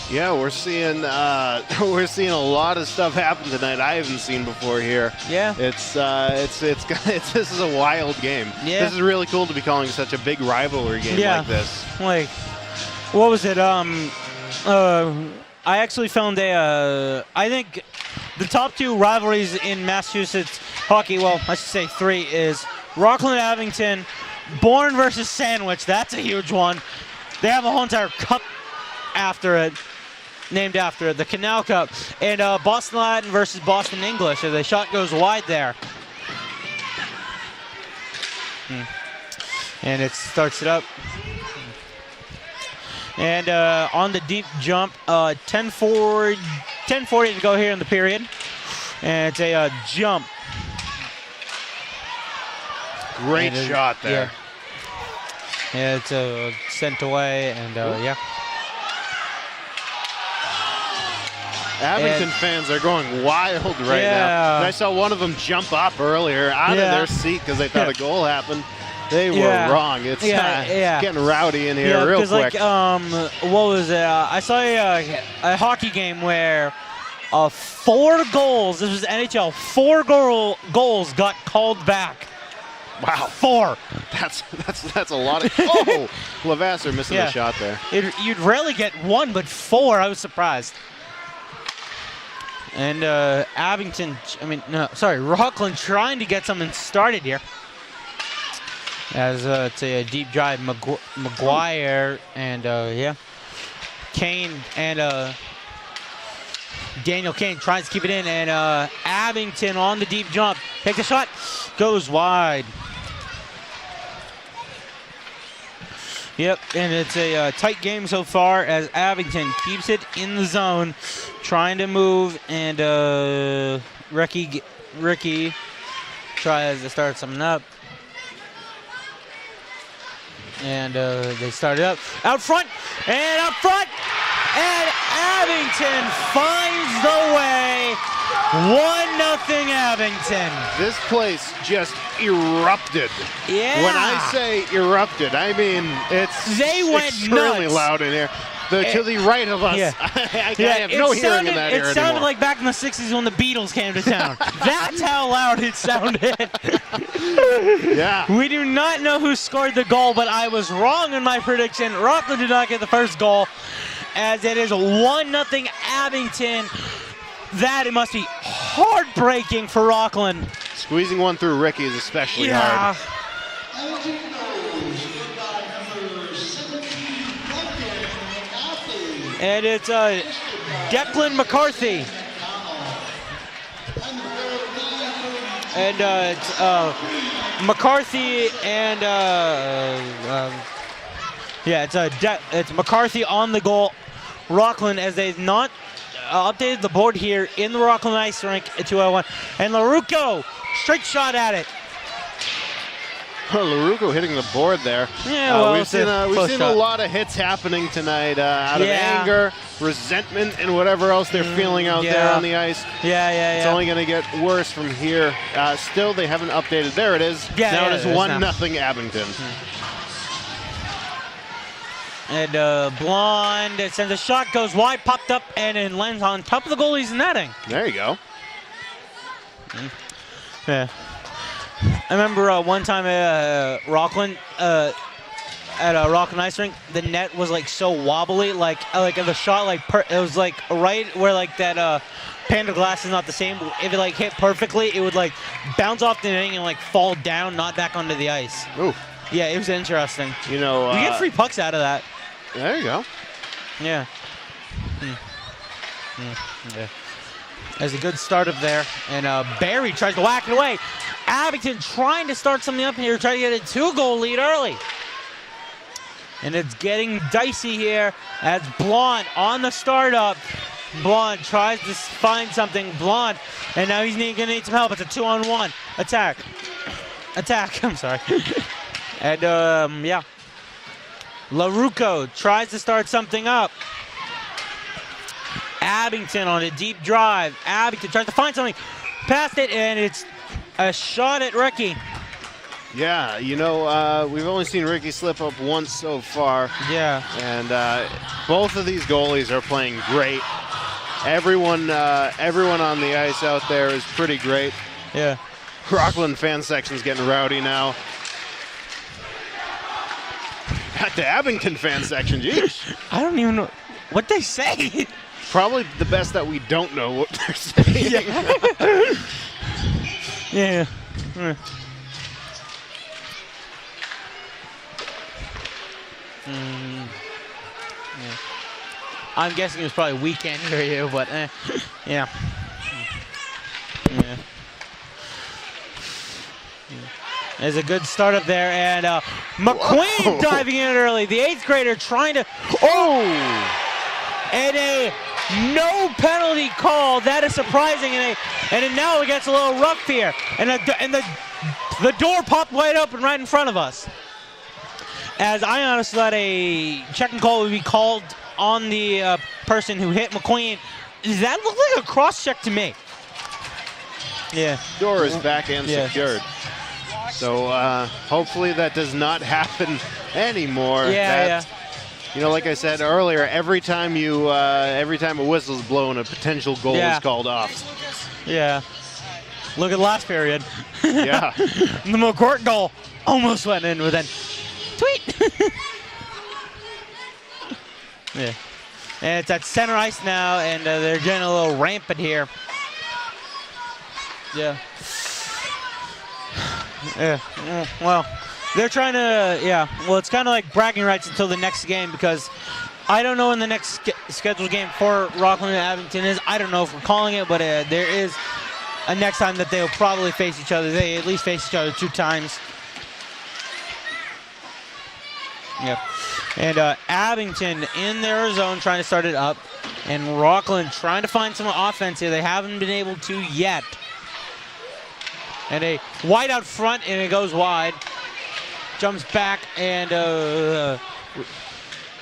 Yeah, we're seeing a lot of stuff happen tonight I haven't seen before here. Yeah. This is a wild game. Yeah. This is really cool to be calling such a big rivalry game like this. Like, what was it? I actually found I think the top two rivalries in Massachusetts hockey, well, I should say three, is Rockland Abington, Bourne versus Sandwich. That's a huge one. They have a whole entire cup after it, named after it, the Canal Cup. And Boston Latin versus Boston English. So the shot goes wide there. And it starts it up. And on the deep jump, 10:40 to go here in the period. And it's a jump. Great shot there. Yeah, it's sent away, and yeah. Abington fans are going wild right now. And I saw one of them jump up earlier out of their seat because they thought a goal happened. They were wrong. It's getting rowdy in here real quick. What was it? I saw a hockey game where 4 goals, this was NHL, 4 goals got called back. Wow. 4. That's a lot of. Oh, Lavasser missing the shot there. You'd rarely get 1, but 4. I was surprised. And Rockland trying to get something started here. As it's a deep drive, McGuire and Kane and Daniel Kane tries to keep it in, and Abington on the deep jump, takes a shot, goes wide. Yep, and it's a tight game so far as Abington keeps it in the zone, trying to move, and Ricky tries to start something up. And they start it up. Out front, and Abington finds the way. 1-0 Abington. This place just erupted. Yeah. When I say erupted, I mean it's went extremely nuts. loud in here. to the right of us. Yeah. I have no hearing in that area It sounded anymore. like back in the 60s when the Beatles came to town. That's how loud it sounded. Yeah. We do not know who scored the goal, but I was wrong in my prediction. Rockland did not get the first goal, as it is 1-0 Abington. That it must be heartbreaking for Rockland. Squeezing one through Ricky is especially hard. And it's Declan McCarthy. And it's McCarthy and it's McCarthy on the goal. Rockland, as they've not updated the board here in the Rockland Ice Rink at 201. And LaRucco, straight shot at it. LaRucco hitting the board there. Yeah, well, we've seen a lot of hits happening tonight out of anger, resentment, and whatever else they're feeling out there on the ice. It's only going to get worse from here. Still, they haven't updated. There it is. Now it is 1-0 Abington. And Blonde sends a shot, goes wide, popped up, and it lands on top of the goalie's netting. There you go. Yeah. I remember one time at Rockland, at a Rockland Ice Rink, the net was like so wobbly, like the shot, it was like right where like that Panda glass is not the same. If it like hit perfectly, it would like bounce off the netting and like fall down, not back onto the ice. Ooh. Yeah, it was interesting. You know, you get free pucks out of that. There you go. Yeah. Yeah. There's a good start up there, and Barry tries to whack it away. Abington trying to start something up here, trying to get a 2-goal lead early. And it's getting dicey here as Blonde on the startup. Blonde tries to find something. Blonde, and now he's going to need some help. It's a 2-on-1 attack. I'm sorry. And yeah. LaRucco tries to start something up. Abington on a deep drive. Abington tries to find something. Past it, and it's a shot at Ricky. Yeah, you know, we've only seen Ricky slip up once so far. Yeah. And both of these goalies are playing great. Everyone on the ice out there is pretty great. Yeah. Rockland fan section's getting rowdy now. At the Abington fan section, geez. I don't even know what they say. Probably the best that we don't know what they're saying. Yeah. I'm guessing it was probably weekend for you, but yeah. There's a good start up there, and McQueen diving in early. The 8th grader trying to, and a no penalty call. That is surprising, and now it gets a little rough here, and the door popped wide open right in front of us. As I honestly thought a checking call would be called on the person who hit McQueen. That looked like a cross check to me. Yeah. Door is back and secured. So hopefully that does not happen anymore. Yeah. You know, like I said earlier, every time a whistle's blown, a potential goal is called off. Yeah. Look at the last period. Yeah. The McCourt goal almost went in, but then tweet. Yeah. And it's at center ice now, and they're getting a little rampant here. Yeah. Yeah. Well, they're trying to, well, it's kind of like bragging rights until the next game, because I don't know when the next scheduled game for Rockland and Abington is. I don't know if we're calling it, but there is a next time that they'll probably face each other. They at least face each other 2 times. Yep. And Abington in their zone trying to start it up, and Rockland trying to find some offense here. They haven't been able to yet. And a wide out front, and it goes wide. Jumps back, and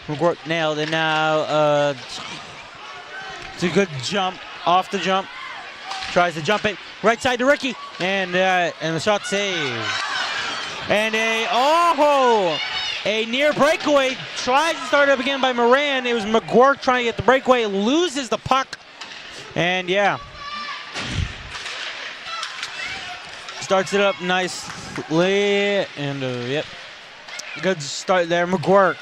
McGuirk nailed it. Now it's a good jump, off the jump. Tries to jump it right side to Ricky, and the shot saved. And a near breakaway tries to start up again by Moran. It was McGuirk trying to get the breakaway, loses the puck. And yeah. Starts it up nicely. And yep. Good start there. McGuirk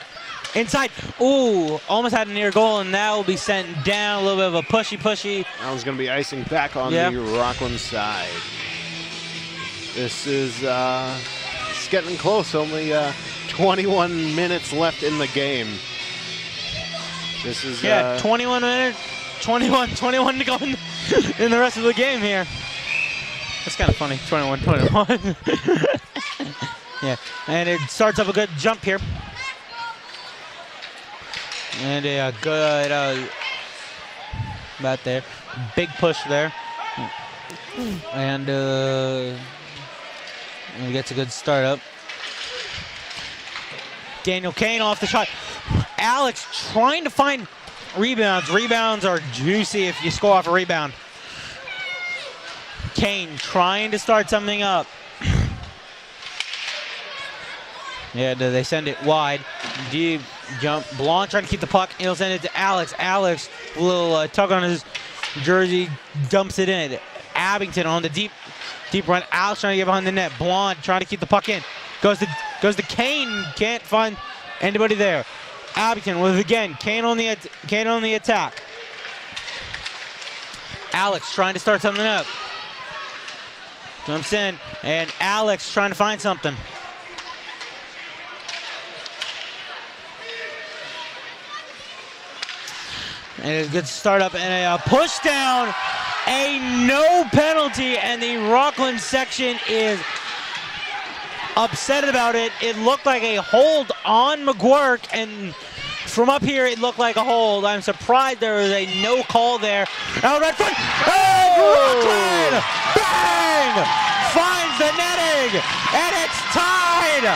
inside. Ooh, almost had a near goal, and that will be sent down. A little bit of a pushy. That one's going to be icing back on the Rockland side. This is it's getting close. Only 21 minutes left in the game. This is 21 minutes. 21 to go in the rest of the game here. That's kind of funny. 21. Yeah, and it starts up a good jump here. And a good about there. Big push there. And he gets a good start up. Daniel Kane off the shot. Alex trying to find rebounds. Rebounds are juicy if you score off a rebound. Kane trying to start something up. Yeah, they send it wide. Deep jump. Blanc trying to keep the puck. He'll send it to Alex. Alex, a little tug on his jersey, dumps it in. Abington on the deep run. Alex trying to get behind the net. Blanc trying to keep the puck in. Goes to Kane. Can't find anybody there. Abington with it again. Kane on the attack. Alex trying to start something up. Jumps in, and Alex trying to find something. And a good start up and a push down. A no penalty, and the Rockland section is upset about it. It looked like a hold on McGuirk, and from up here it looked like a hold. I'm surprised there was a no call there. Out right foot. Rockland! Bang! Finds the netting, and it's tied.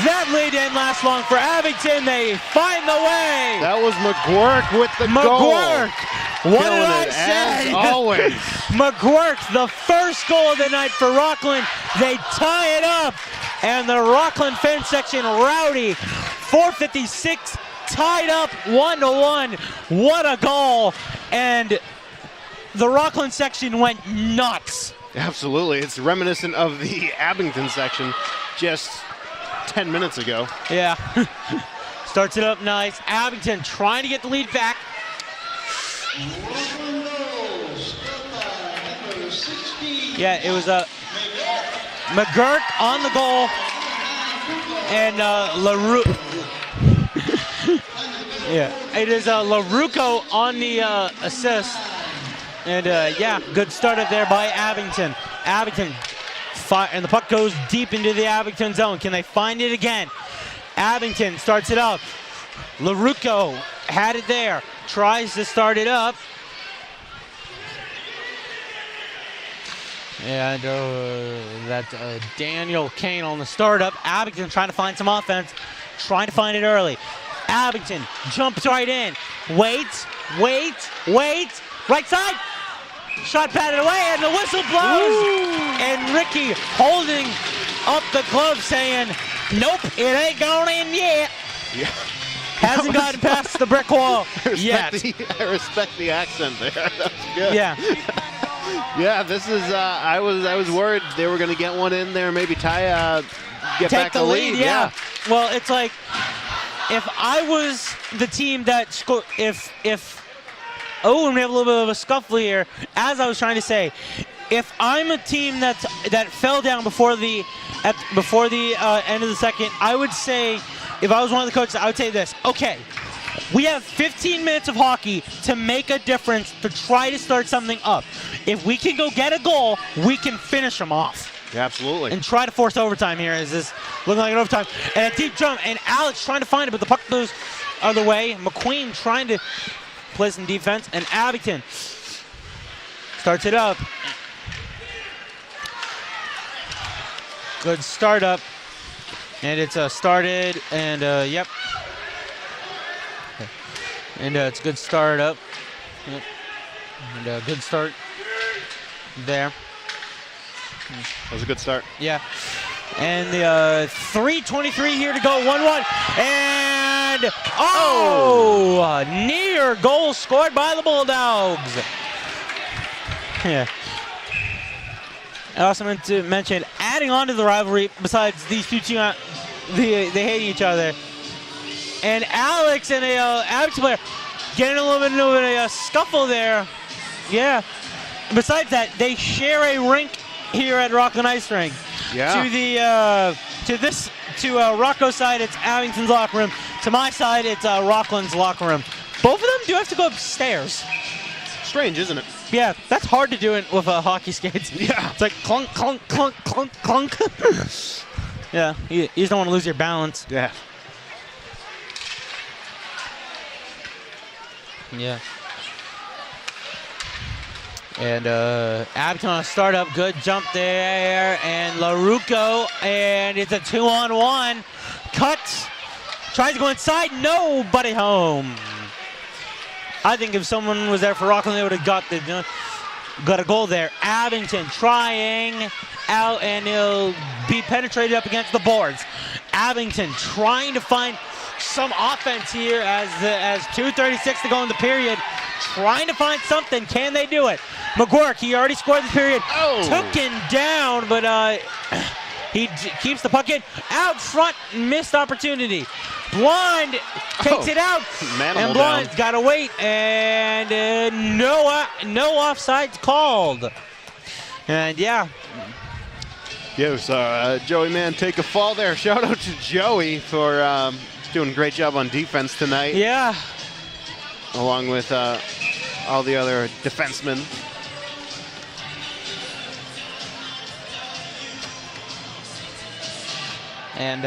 That lead didn't last long for Abington. They find the way. That was McGuirk with the goal. McGuirk. What did I say? As always. McGuirk, the first goal of the night for Rockland. They tie it up, and the Rockland fan section rowdy. 4:56, tied up 1-1. What a goal! And the Rockland section went nuts. Absolutely, it's reminiscent of the Abington section just 10 minutes ago. Yeah. Starts it up nice. Abington trying to get the lead back. Yeah, it was McGuirk on the goal, and LaRue. Yeah, it is LaRucco on the assist, and yeah, good start up there by Abington. Abington, and the puck goes deep into the Abington zone. Can they find it again? Abington starts it up. LaRucco had it there, tries to start it up. And Daniel Kane on the startup. Abington trying to find some offense, trying to find it early. Abington jumps right in. Waits. Right side. Shot patted away, and the whistle blows. Ooh. And Ricky holding up the glove saying, nope, it ain't going in yet. Yeah. Hasn't gotten past the brick wall yet. I respect the accent there. That's good. Yeah. Yeah, this is. I was worried they were going to get one in there, maybe get back the lead. Yeah. Well, it's like if I was the team that scored, if and we have a little bit of a scuffle here. As I was trying to say, if I'm a team that fell down before the end of the second, I would say, if I was one of the coaches, I would say this. Okay. We have 15 minutes of hockey to make a difference, to try to start something up. If we can go get a goal, we can finish them off. Yeah, absolutely. And try to force overtime here. Is this looking like an overtime? And a deep jump, and Alex trying to find it, but the puck goes other way. McQueen trying to play some defense, and Abington starts it up. Good start up. And it's started, and yep. And it's a good start up. Yep. And a good start there. That was a good start. Yeah. And the 3:23 here to go, 1-1. And, a near goal scored by the Bulldogs. Yeah. I also meant to mention, adding on to the rivalry, besides these two teams, they hate each other. And Alex and a Abington player getting a little bit of a scuffle there. Yeah. Besides that, they share a rink here at Rockland Ice Rink. Yeah. To Rocco's side, it's Abington's locker room. To my side, it's Rockland's locker room. Both of them do have to go upstairs. Strange, isn't it? Yeah, that's hard to do it with hockey skates. Yeah. It's like clunk, clunk, clunk, clunk, clunk. Yeah, you just don't want to lose your balance. Yeah. Yeah. And Abington on a startup, good jump there, and LaRucco, and it's a 2-on-1. Cut, tries to go inside, nobody home. I think if someone was there for Rockland, they would have got a goal there. Abington trying out, and he'll be penetrated up against the boards. Abington trying to find some offense here as 2:36 to go in the period. Trying to find something. Can they do it? McGuirk, he already scored this period. Took him down, but he keeps the puck in. Out front, missed opportunity. Blonde takes it out. And Blonde's got to wait. And no offsides called. And yeah. So Joey Mann take a fall there. Shout out to Joey for doing a great job on defense tonight. Yeah. Along with all the other defensemen. And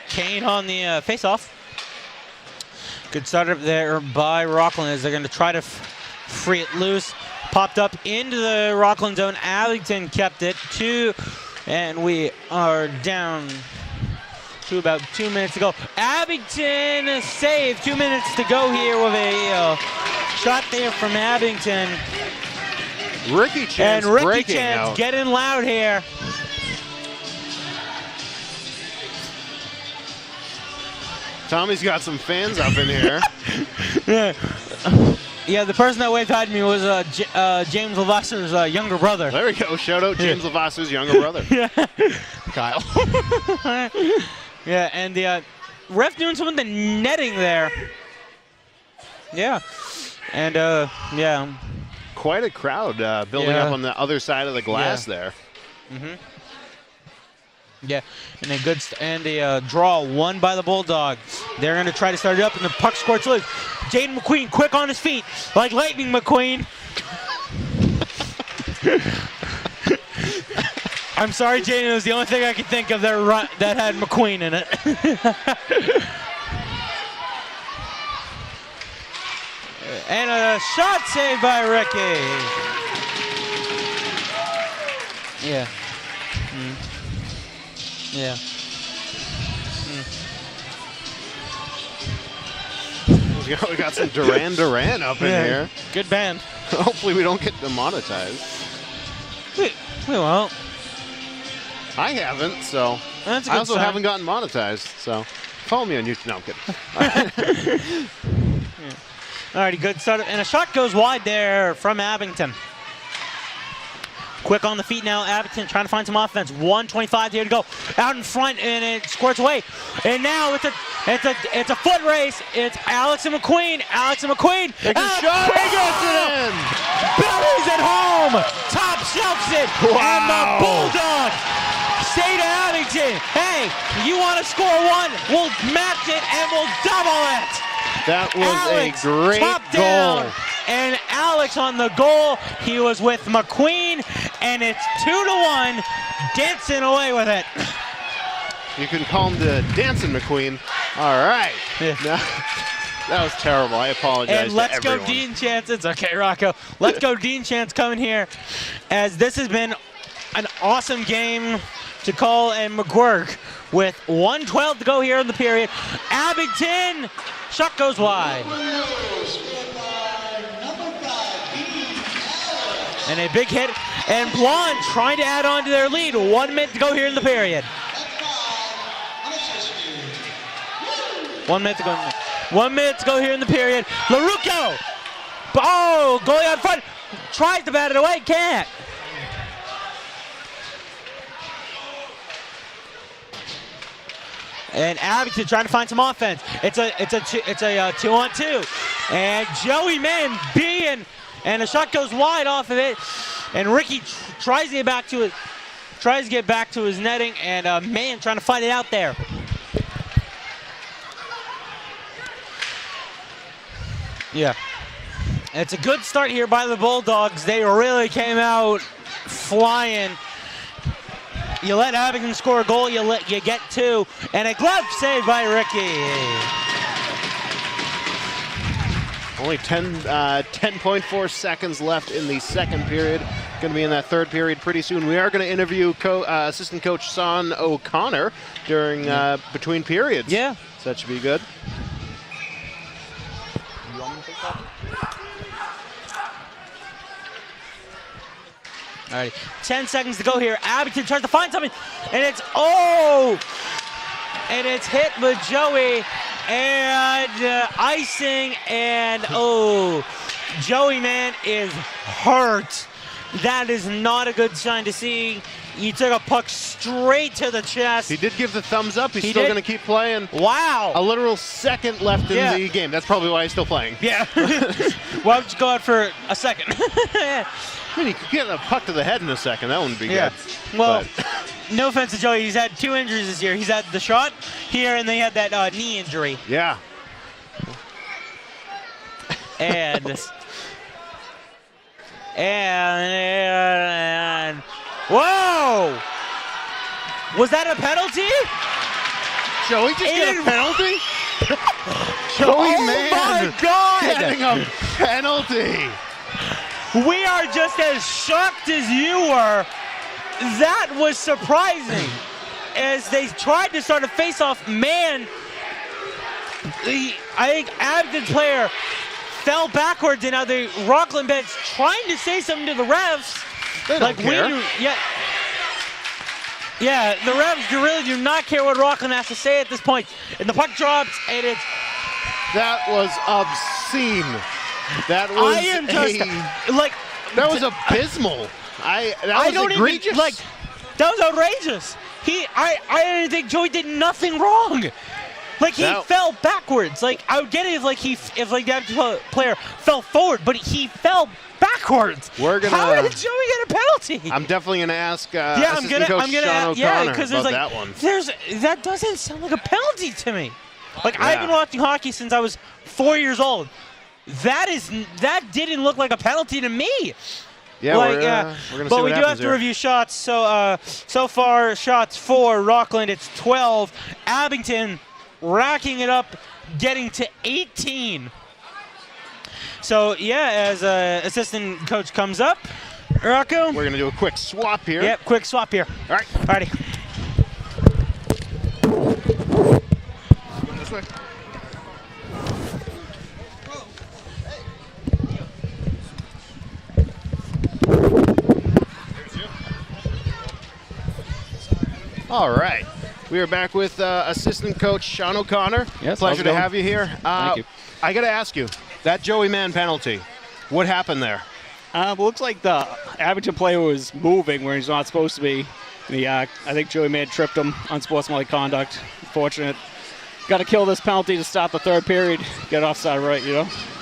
Kane on the face-off. Good start up there by Rockland as they're going to try to free it loose. Popped up into the Rockland zone. Abington kept it. And we are down to about 2 minutes to go. Abington saved. 2 minutes to go here with a shot there from Abington. Ricky Chan's getting loud here. Tommy's got some fans up in here. Yeah, the person that waved at me was James Lavasser's younger brother. There we go. Shout out James Lavasser's younger brother. Yeah. Kyle. Yeah, and the ref doing some of the netting there. Yeah. And, yeah. Quite a crowd building up on the other side of the glass there. Mm-hmm. Yeah, and a good draw won by the Bulldogs. They're going to try to start it up, and the puck squirts loose. Jaden McQueen quick on his feet, like lightning McQueen. I'm sorry, Jaden. It was the only thing I could think of that had McQueen in it. And a shot saved by Ricky. Yeah. Yeah. We got some Duran up in here. Good band. Hopefully we don't get demonetized. We won't. I haven't, so. That's a good I also sign. haven't gotten monetized, so follow me on YouTube. No, I'm kidding. Alrighty, good start. And a shot goes wide there from Abington. Quick on the feet now, Abington trying to find some offense. 1:25 here to go. Out in front, and it squirts away. And now it's a foot race. It's Alex and McQueen. Alex and McQueen. Takes a shot. He gets it in. Billy's at home. Top shelves it. Wow. And the Bulldogs say to Abington, hey, you want to score one? We'll match it and we'll double it. That was Alex, a great top goal. Down. And Alex on the goal. He was with McQueen, and it's 2-1, dancing away with it. You can call him the Dancing McQueen. All right. Yeah. That was terrible. I apologize And let's to everyone. go Dean Chance. It's okay, Rocco. Let's go Dean Chance coming here, as this has been an awesome game to call, and McGuirk with 1:12 to go here in the period. Abington, shot goes wide. And a big hit, and Blonde trying to add on to their lead. 1 minute to go here in the period. 1 minute to go. 1 minute to go here in the period. LaRucco! Oh, goalie out front. Tries to bat it away, can't. And Abington trying to find some offense. It's a 2-on-2. And Joey Mann being, and a shot goes wide off of it. And Ricky tries to get back to his netting, and Mann trying to fight it out there. Yeah. It's a good start here by the Bulldogs. They really came out flying. You let Abington score a goal, you get 2, and a glove save by Ricky. Only 10.4 seconds left in the second period. Going to be in that third period pretty soon. We are going to interview assistant coach Sean O'Connor during between periods. Yeah. So that should be good. All right, 10 seconds to go here. Abington tries to find something, and it's hit with Joey, and icing, and Joey Mann is hurt. That is not a good sign to see. He took a puck straight to the chest. He did give the thumbs up. He's still going to keep playing. Wow. A literal second left in the game. That's probably why he's still playing. Yeah. Why would you go out for a second? I mean, he could get a puck to the head in a second. That wouldn't be good. Well, no offense to Joey. He's had 2 injuries this year. He's had the shot here, and then he had that knee injury. Yeah. And whoa! Was that a penalty? Joey just get a penalty? Joey Mann my God! getting a penalty. We are just as shocked as you were. That was surprising. As they tried to start a face-off, I think Abington's player fell backwards, and now the Rockland bench trying to say something to the refs. They don't care. Yeah, the refs really do not care what Rockland has to say at this point. And the puck drops, and it's... That was obscene. That was that was abysmal. That was egregious. That was outrageous. I didn't think Joey did nothing wrong. He fell backwards. I would get it if the player fell forward, but he fell backwards. How did Joey get a penalty? I'm definitely gonna ask assistant coach Sean O'Connor about that one. That doesn't sound like a penalty to me. I've been watching hockey since I was 4 years old. That didn't look like a penalty to me. Yeah, we're gonna see but what we do have to review shots. So far, shots for Rockland, it's 12. Abington racking it up, getting to 18. So as assistant coach comes up, Rocco. We're gonna do a quick swap here. Yep, quick swap here. All right. Alrighty. This way. All right. We are back with assistant coach Sean O'Connor. Yes, pleasure to have you here. Thank you. I got to ask you, that Joey Mann penalty, what happened there? Looks like the Abington player was moving where he's not supposed to be. I think Joey Mann tripped him, unsportsmanlike conduct. Unfortunate. Got to kill this penalty to start the third period. Get offside right,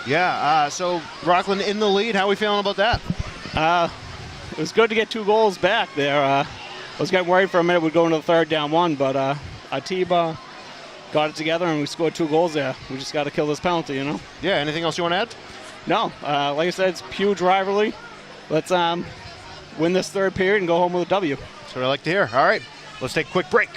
Yeah, so Rockland in the lead. How are we feeling about that? It was good to get 2 goals back there. I was getting worried for a minute we'd go into the third down 1, but our team got it together and we scored 2 goals there. We just got to kill this penalty, Yeah, anything else you want to add? No, like I said, it's a huge rivalry. Let's win this third period and go home with a W. That's what I like to hear. All right, let's take a quick break.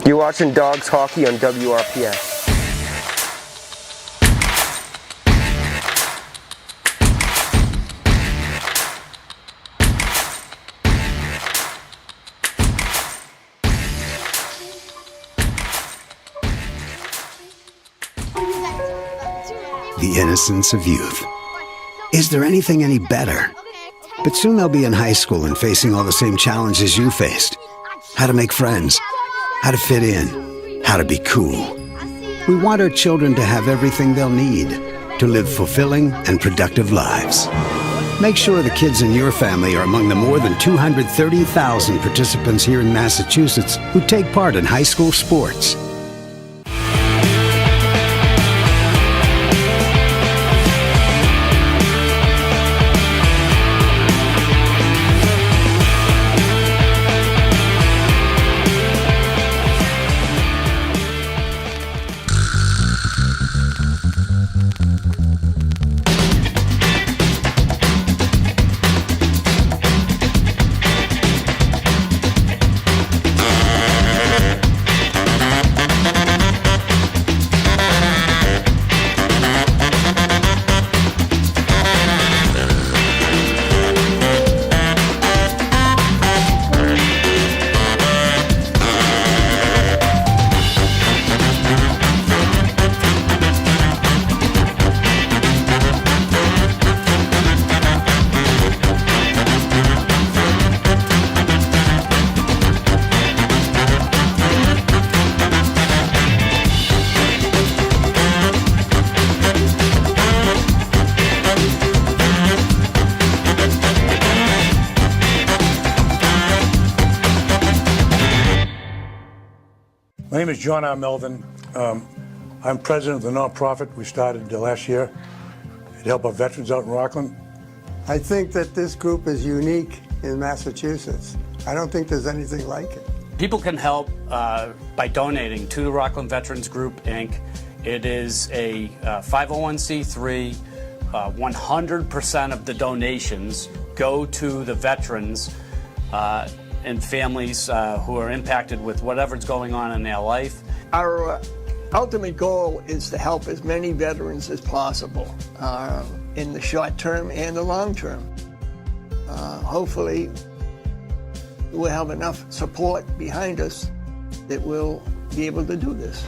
You're watching Dogs Hockey on WRPS. the innocence of youth. Is there anything any better? But soon they'll be in high school and facing all the same challenges you faced. How to make friends, how to fit in, how to be cool. We want our children to have everything they'll need to live fulfilling and productive lives. Make sure the kids in your family are among the more than 230,000 participants here in Massachusetts who take part in high school sports. My name is John R. Melvin. I'm president of the nonprofit we started last year to help our veterans out in Rockland. I think that this group is unique in Massachusetts. I don't think there's anything like it. People can help by donating to the Rockland Veterans Group, Inc. It is a 501c3. 100% of the donations go to the veterans and families who are impacted with whatever's going on in their life. Our ultimate goal is to help as many veterans as possible in the short term and the long term. Hopefully, we'll have enough support behind us that we'll be able to do this.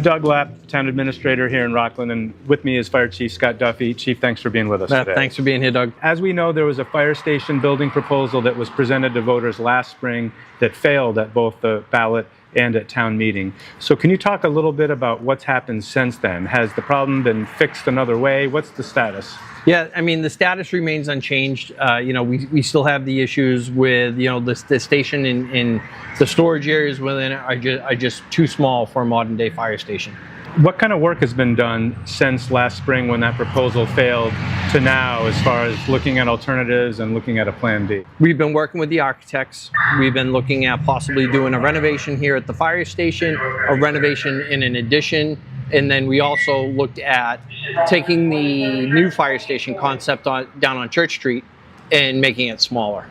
Doug Lapp, Town Administrator here in Rockland, and with me is Fire Chief Scott Duffy. Chief, thanks for being with us today. Thanks for being here, Doug. As we know, there was a fire station building proposal that was presented to voters last spring that failed at both the ballot and at town meeting. So can you talk a little bit about what's happened since then? Has the problem been fixed another way? What's the status? Yeah, I mean, the status remains unchanged. We still have the issues with, the station in the storage areas within it are just too small for a modern day fire station. What kind of work has been done since last spring when that proposal failed to now as far as looking at alternatives and looking at a plan B? We've been working with the architects. We've been looking at possibly doing a renovation here at the fire station, a renovation in an addition, and then we also looked at taking the new fire station concept down on Church Street and making it smaller.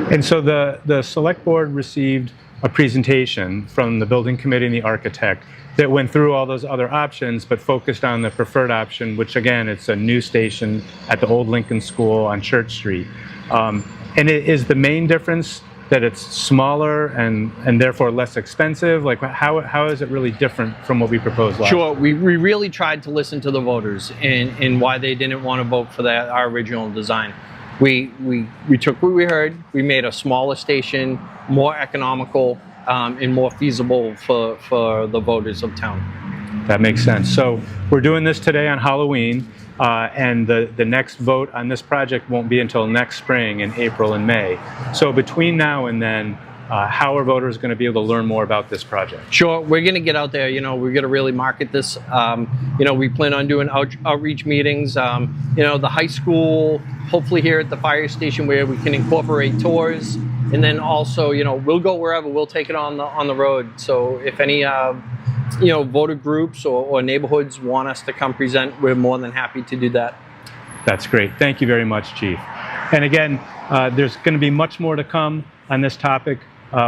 And so the select board received a presentation from the building committee and the architect that went through all those other options but focused on the preferred option, which again, it's a new station at the old Lincoln School on Church Street. And it is the main difference that it's smaller and therefore less expensive? Like how is it really different from what we proposed last? Sure, we really tried to listen to the voters and why they didn't want to vote for our original design. We took what we heard, we made a smaller station, more economical, and more feasible for the voters of town. That makes sense. So we're doing this today on Halloween, and the next vote on this project won't be until next spring in April and May. So between now and then, how are voters going to be able to learn more about this project? Sure, we're going to get out there. We're going to really market this. We plan on doing outreach meetings. The high school, hopefully here at the fire station, where we can incorporate tours. And then also, we'll go wherever. We'll take it on the road. So if any, voter groups or neighborhoods want us to come present, we're more than happy to do that. That's great. Thank you very much, Chief. And again, there's going to be much more to come on this topic,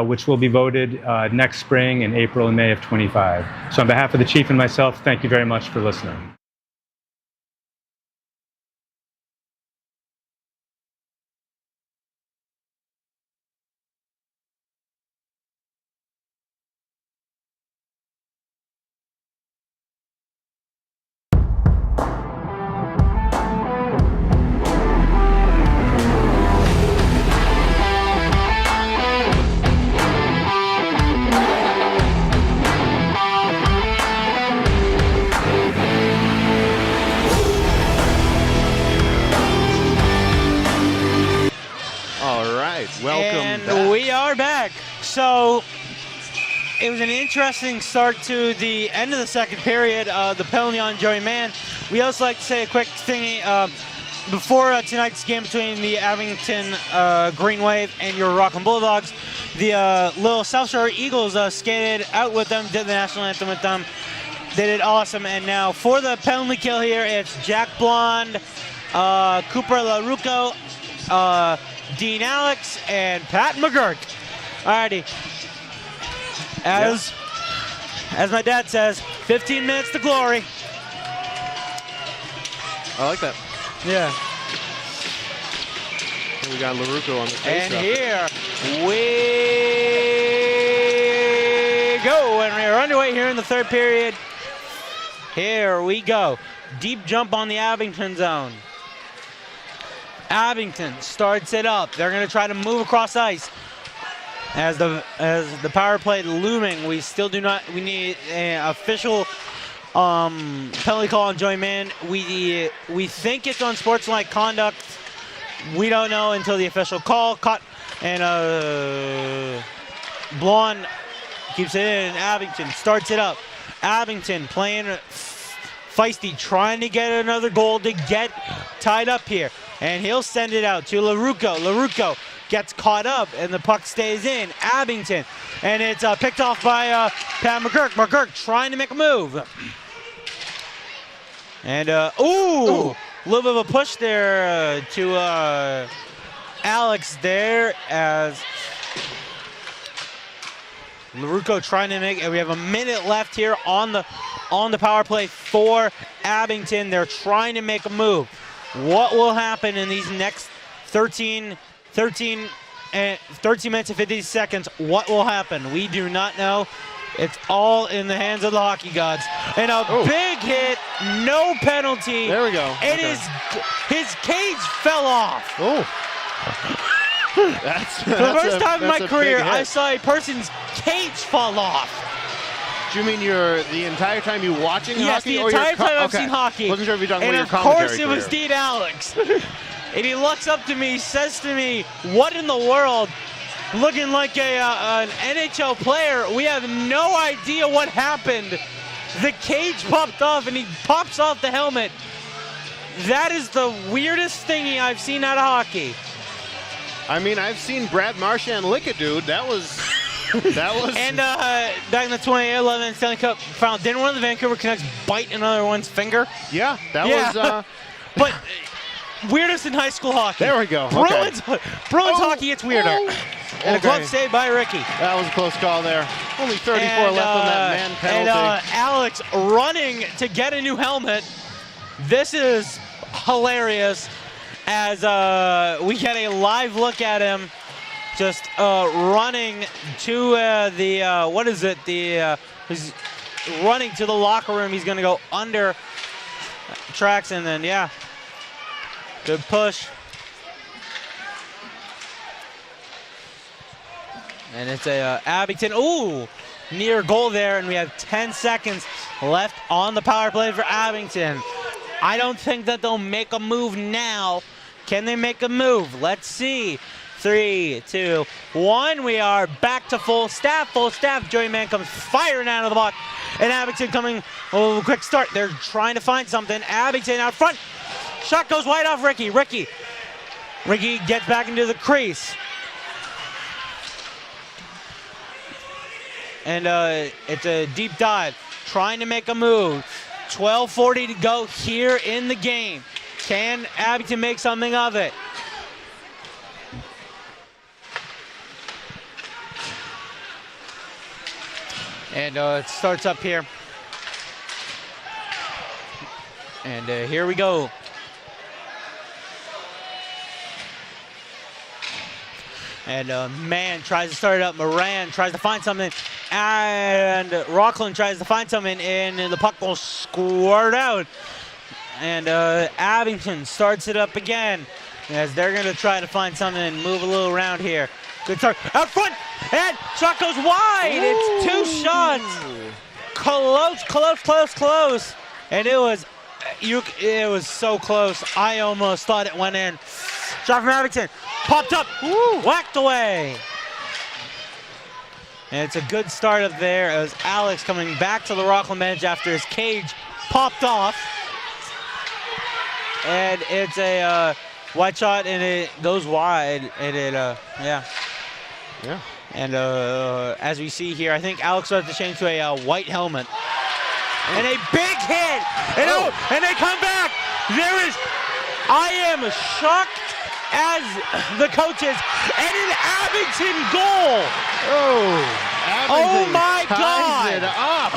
which will be voted next spring in April and May of 25. So on behalf of the Chief and myself, thank you very much for listening. So it was an interesting start to the end of the second period. The penalty on Joey Mann. We also like to say a quick thing before tonight's game between the Abington Green Wave and your Rockland Bulldogs. The little South Shore Eagles skated out with them, did the national anthem with them. They did awesome. And now for the penalty kill here, it's Jack Blonde, Cooper LaRucco, Dean Alex, and Pat McGurk. Alrighty. As my dad says, 15 minutes to glory. I like that. Yeah. And we got LaRucco on the face. And here we go. And we're underway here in the third period. Here we go. Deep jump on the Abington zone. Abington starts it up. They're going to try to move across ice. As the power play looming, we need an official penalty call on Joey Mann. We think it's on sportsmanlike conduct. We don't know until the official call. And Blonde keeps it in. Abington starts it up. Abington playing feisty, trying to get another goal to get tied up here. And he'll send it out to LaRucco. LaRucco gets caught up, and the puck stays in. Abington, and it's picked off by Pat McGurk. McGurk trying to make a move. And, a little bit of a push there to Alex there as LaRucco trying to make, and we have a minute left here on the power play for Abington. They're trying to make a move. What will happen in these next 13 minutes and 50 seconds? What will happen? We do not know. It's all in the hands of the hockey gods. And a big hit, no penalty. There we go. It is, his cage fell off. Oh. For the first time in my career, I saw a person's cage fall off. Do you mean the entire time you watching hockey? Yes, the entire time I've seen hockey. Wasn't sure if you're talking about your commentary. And of course it was Dean Alex. And he looks up to me, says to me, "What in the world?" Looking like an NHL player. We have no idea what happened. The cage popped off, and he pops off the helmet. That is the weirdest thing I've seen out of hockey. I mean, I've seen Brad Marchand lick a dude. That was. And back in the 2011 Stanley Cup final, didn't one of the Vancouver Canucks bite another one's finger? Yeah, that was. But weirdest in high school hockey. There we go. Bruins hockey, it's weirder. And a glove save by Ricky. That was a close call there. Only 34 left on that man penalty. And Alex running to get a new helmet. This is hilarious as we get a live look at him just running to what is it? He's running to the locker room. He's going to go under tracks and then, yeah, good push. And it's a Abington, near goal there, and we have 10 seconds left on the power play for Abington. I don't think that they'll make a move now. Can they make a move? Let's see. 3, 2, 1. We are back to full staff. Full staff. Joey Mann comes firing out of the block. And Abington coming, quick start. They're trying to find something. Abington out front. Shot goes wide off Ricky. Ricky gets back into the crease. And it's a deep dive, trying to make a move. 12:40 to go here in the game. Can Abington make something of it? And it starts up here. And here we go. And Mann tries to start it up. Moran tries to find something. And Rockland tries to find something. And the puck will squirt out. And Abington starts it up again. As they're going to try to find something and move a little around here. Good start. Out front. And shot goes wide. Ooh. It's 2 shots. Close. And it was so close. I almost thought it went in. Shot from Abington. Popped up. Woo. Whacked away. And it's a good start up there. It was Alex coming back to the Rockland bench after his cage popped off. And it's a wide shot, and it goes wide. And it, yeah. And as we see here, I think Alex will have to change to a white helmet. And a big hit. And they come back. I am shocked as the coaches, and an Abington goal. Oh my God! It up.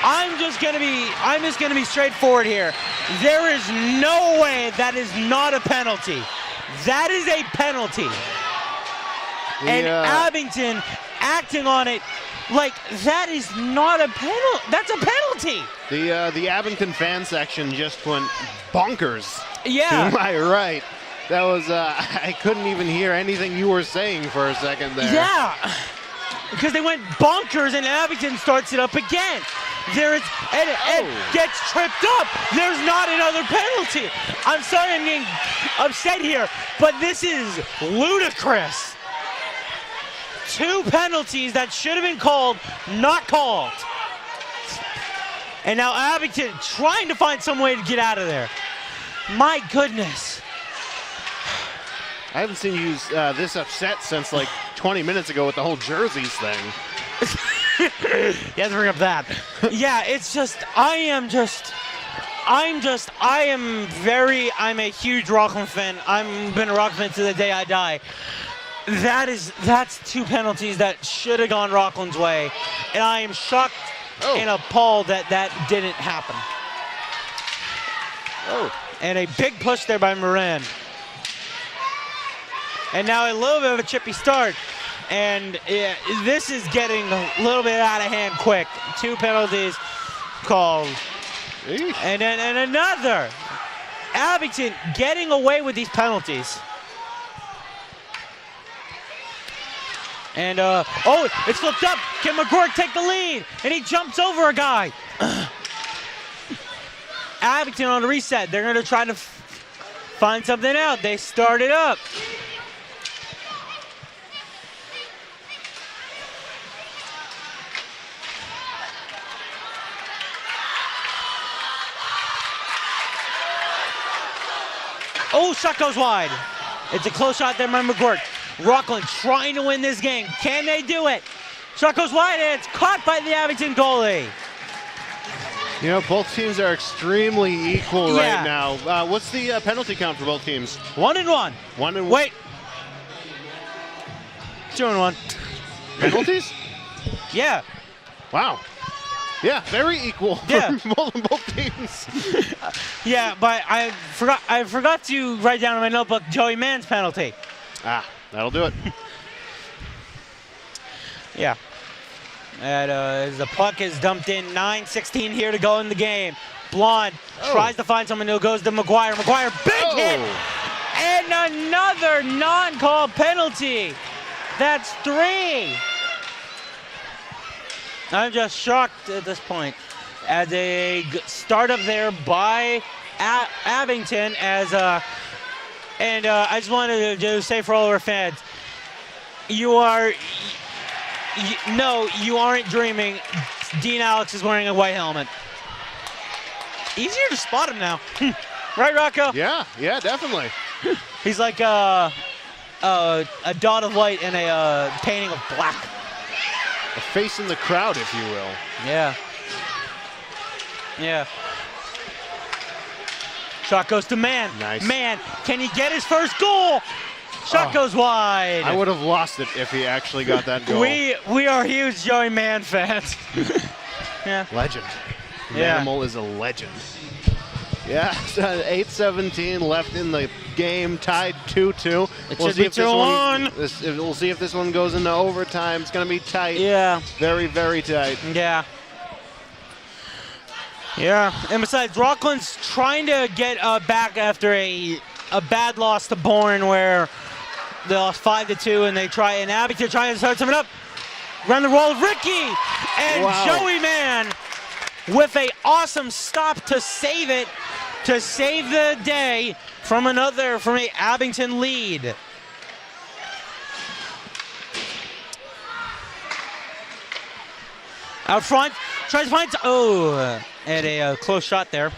I'm just gonna be straightforward here. There is no way that is not a penalty. That is a penalty. And Abington acting on it like that is not a penalty. That's a penalty. The Abington fan section just went bonkers. Yeah. To my right. That was, I couldn't even hear anything you were saying for a second there. Yeah. Because they went bonkers and Abington starts it up again. And gets tripped up. There's not another penalty. I'm sorry I'm getting upset here, but this is ludicrous. 2 penalties that should have been called, not called. And now Abington trying to find some way to get out of there. My goodness. I haven't seen you this upset since like 20 minutes ago with the whole jerseys thing. You have to bring up that. Yeah, it's just, I'm a huge Rockland fan. I've been a Rockland fan to the day I die. That's 2 penalties that should have gone Rockland's way. And I am shocked and appalled that didn't happen. And a big push there by Moran. And now a little bit of a chippy start. And this is getting a little bit out of hand quick. 2 penalties called. And then another. Abington getting away with these penalties. And, oh, it's flipped up. Can McGurk take the lead? And he jumps over a guy. Abington on the reset. They're going to try to find something out. They start it up. Oh, shot goes wide. It's a close shot there by McGurk. Rockland trying to win this game. Can they do it? Shot goes wide and it's caught by the Abington goalie. You know, both teams are extremely equal right now. What's the penalty count for both teams? 1-1. 1-1. Wait. 2-1. Penalties? Yeah. Wow. Yeah, very equal for both teams. Yeah, but I forgot to write down in my notebook Joey Mann's penalty. Ah, that'll do it. Yeah. And as the puck is dumped in, 9:16 here to go in the game. Blonde tries to find someone who goes to McGuire. McGuire, big hit! And another non-call penalty. That's 3. I'm just shocked at this point. As a startup there by Abington, I just wanted to say for all of our fans, you aren't dreaming. Dean Alex is wearing a white helmet. Easier to spot him now. Right, Rocco? Yeah, definitely. He's like a dot of white and a painting of black. A face in the crowd, if you will. Yeah. Yeah. Shot goes to Mann. Nice. Mann, can he get his first goal? Shot goes wide. I would have lost it if he actually got that goal. We are huge Joey Mann fans. Yeah. Legend. Yeah. Manimal is a legend. Yeah, 8:17 left in the game, tied 2-2. We'll see if 2-1. We'll see if this one goes into overtime. It's going to be tight. Yeah. Very, very tight. Yeah. Yeah. And besides, Rockland's trying to get back after a bad loss to Bourne where they lost 5-2, and Abington trying to start something up. Run the roll of Ricky and Joey Mann with a awesome stop to save it, to save the day from a Abington lead. Out front, tries to find, and a close shot there.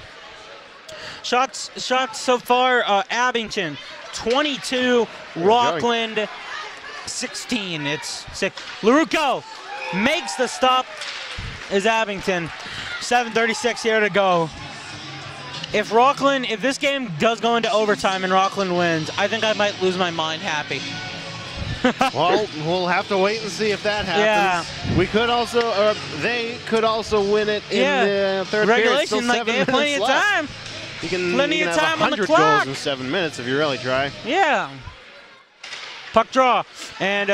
Shots so far, Abington 22, Rockland 16. It's 6. LaRucco makes the stop is Abington. 7:36 here to go. If this game does go into overtime and Rockland wins, I think I might lose my mind happy. Well, we'll have to wait and see if that happens. Yeah. We could also, they could also win it in the third regulation. period. Like they have plenty of time. You can have time 100 goals in 7 minutes if you really try. Yeah. Puck draw, and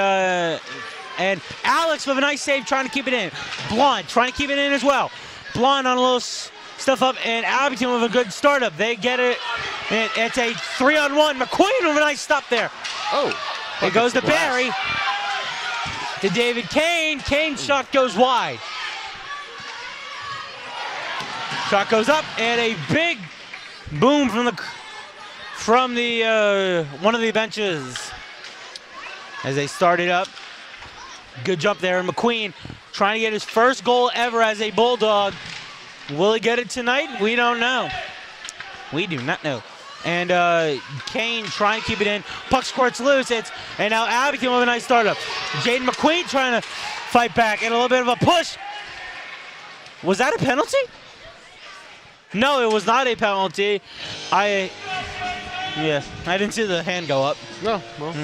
Alex with a nice save trying to keep it in. Blonde trying to keep it in as well. Blonde on a little stuff up, and Abington with a good startup. They get it. It's a 3-on-1. McQueen with a nice stop there. It goes to Barry. To David Kane. Kane's shot goes wide. Shot goes up, and a big boom from the one of the benches as they started up. Good jump there. McQueen trying to get his first goal ever as a Bulldog. Will he get it tonight? We don't know. We do not know. And Kane trying to keep it in. Puck squirts loose. And now Abington with a nice startup. Jaden McQueen trying to fight back and a little bit of a push. Was that a penalty? No, it was not a penalty. I didn't see the hand go up. No, well.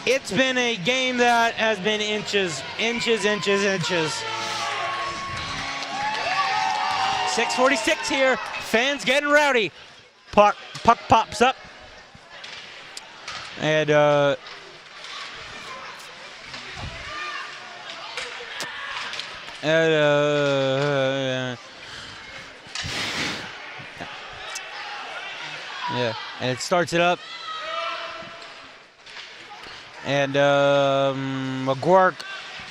It's been a game that has been inches. 6:46 here. Fans getting rowdy. Puck pops up. And Yeah, and it starts it up. And McGuirk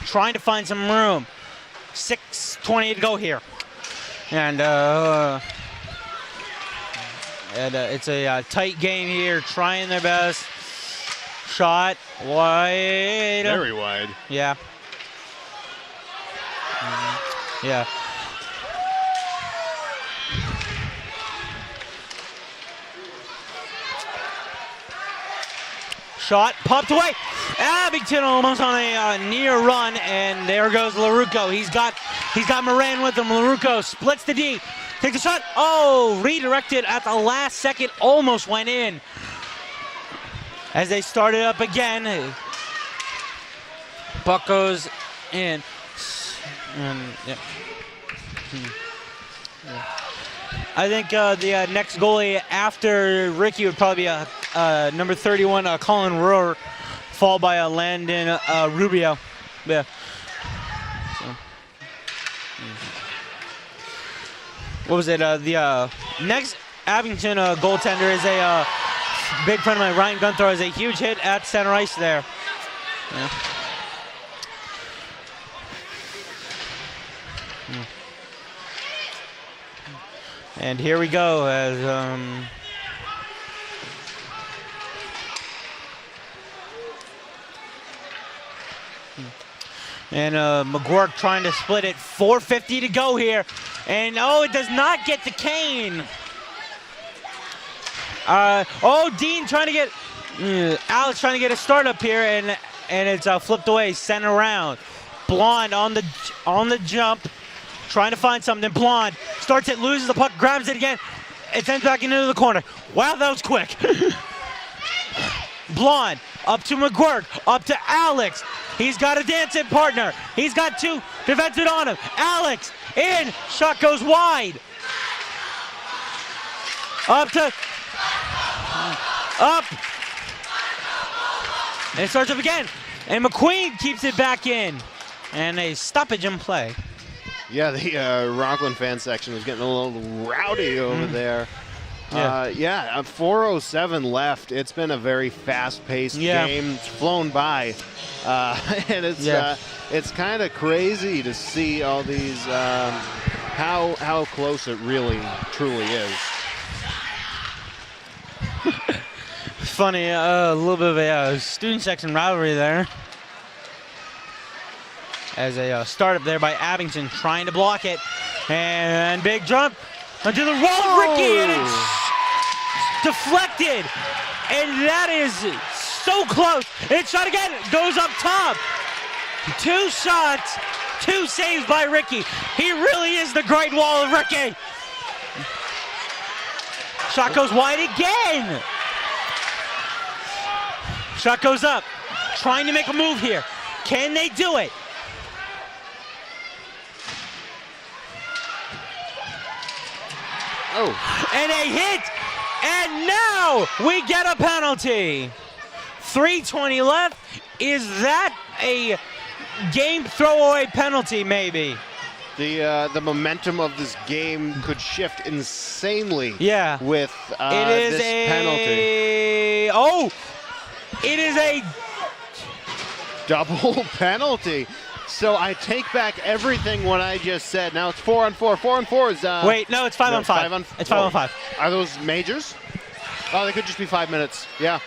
trying to find some room. 6:20 to go here. And it's a tight game here, trying their best. Shot wide. Very wide. Yeah. Yeah. Shot popped away. Abington almost on a near run, and there goes LaRucco. He's got Moran with him. LaRucco splits the D. Takes a shot. Oh, redirected at the last second. Almost went in. As they started up again. Puck goes in. And, yeah. I think the next goalie after Ricky would probably be number 31, Colin Rohr, followed by Landon Rubio. Yeah. So. What was it? The next Abington goaltender is a big friend of mine, Ryan Gunther, has a huge hit at center ice there. Yeah. And here we go as and McGuirk trying to split it. 4:50 to go here, and oh, it does not get to Kane. Dean trying to get Alex trying to get a start up here, and it's flipped away, sent around. Blonde on the jump. Trying to find something. Blonde starts it, loses the puck, grabs it again. It sends back into the corner. Wow, that was quick. Blonde up to McGuirk, up to Alex. He's got a dancing partner. He's got two defensemen on him. Alex in, shot goes wide. Up. And it starts up again. And McQueen keeps it back in. And a stoppage in play. Yeah, the Rockland fan section was getting a little rowdy over there. Yeah, 4:07 left. It's been a very fast-paced game. It's flown by, and it's kind of crazy to see all these how close it really truly is. Funny, a little bit of a student section rivalry there. As a startup there by Abington, trying to block it. And big jump onto the roll of Ricky, and it's deflected. And that is so close. It's shot again, goes up top. 2 shots, 2 saves by Ricky. He really is the Great Wall of Ricky. Shot goes wide again. Shot goes up, trying to make a move here. Can they do it? Oh. And a hit, and now we get a penalty. 3:20 left. Is that a game throwaway penalty, maybe? The momentum of this game could shift insanely. Yeah. With this penalty. Oh, it is a double penalty. So I take back everything what I just said. Now it's 4-on-4. 4-on-4 is. Wait, no, it's 5-on-5. It's 5-on-5. Are those majors? Oh, they could just be 5 minutes. Yeah.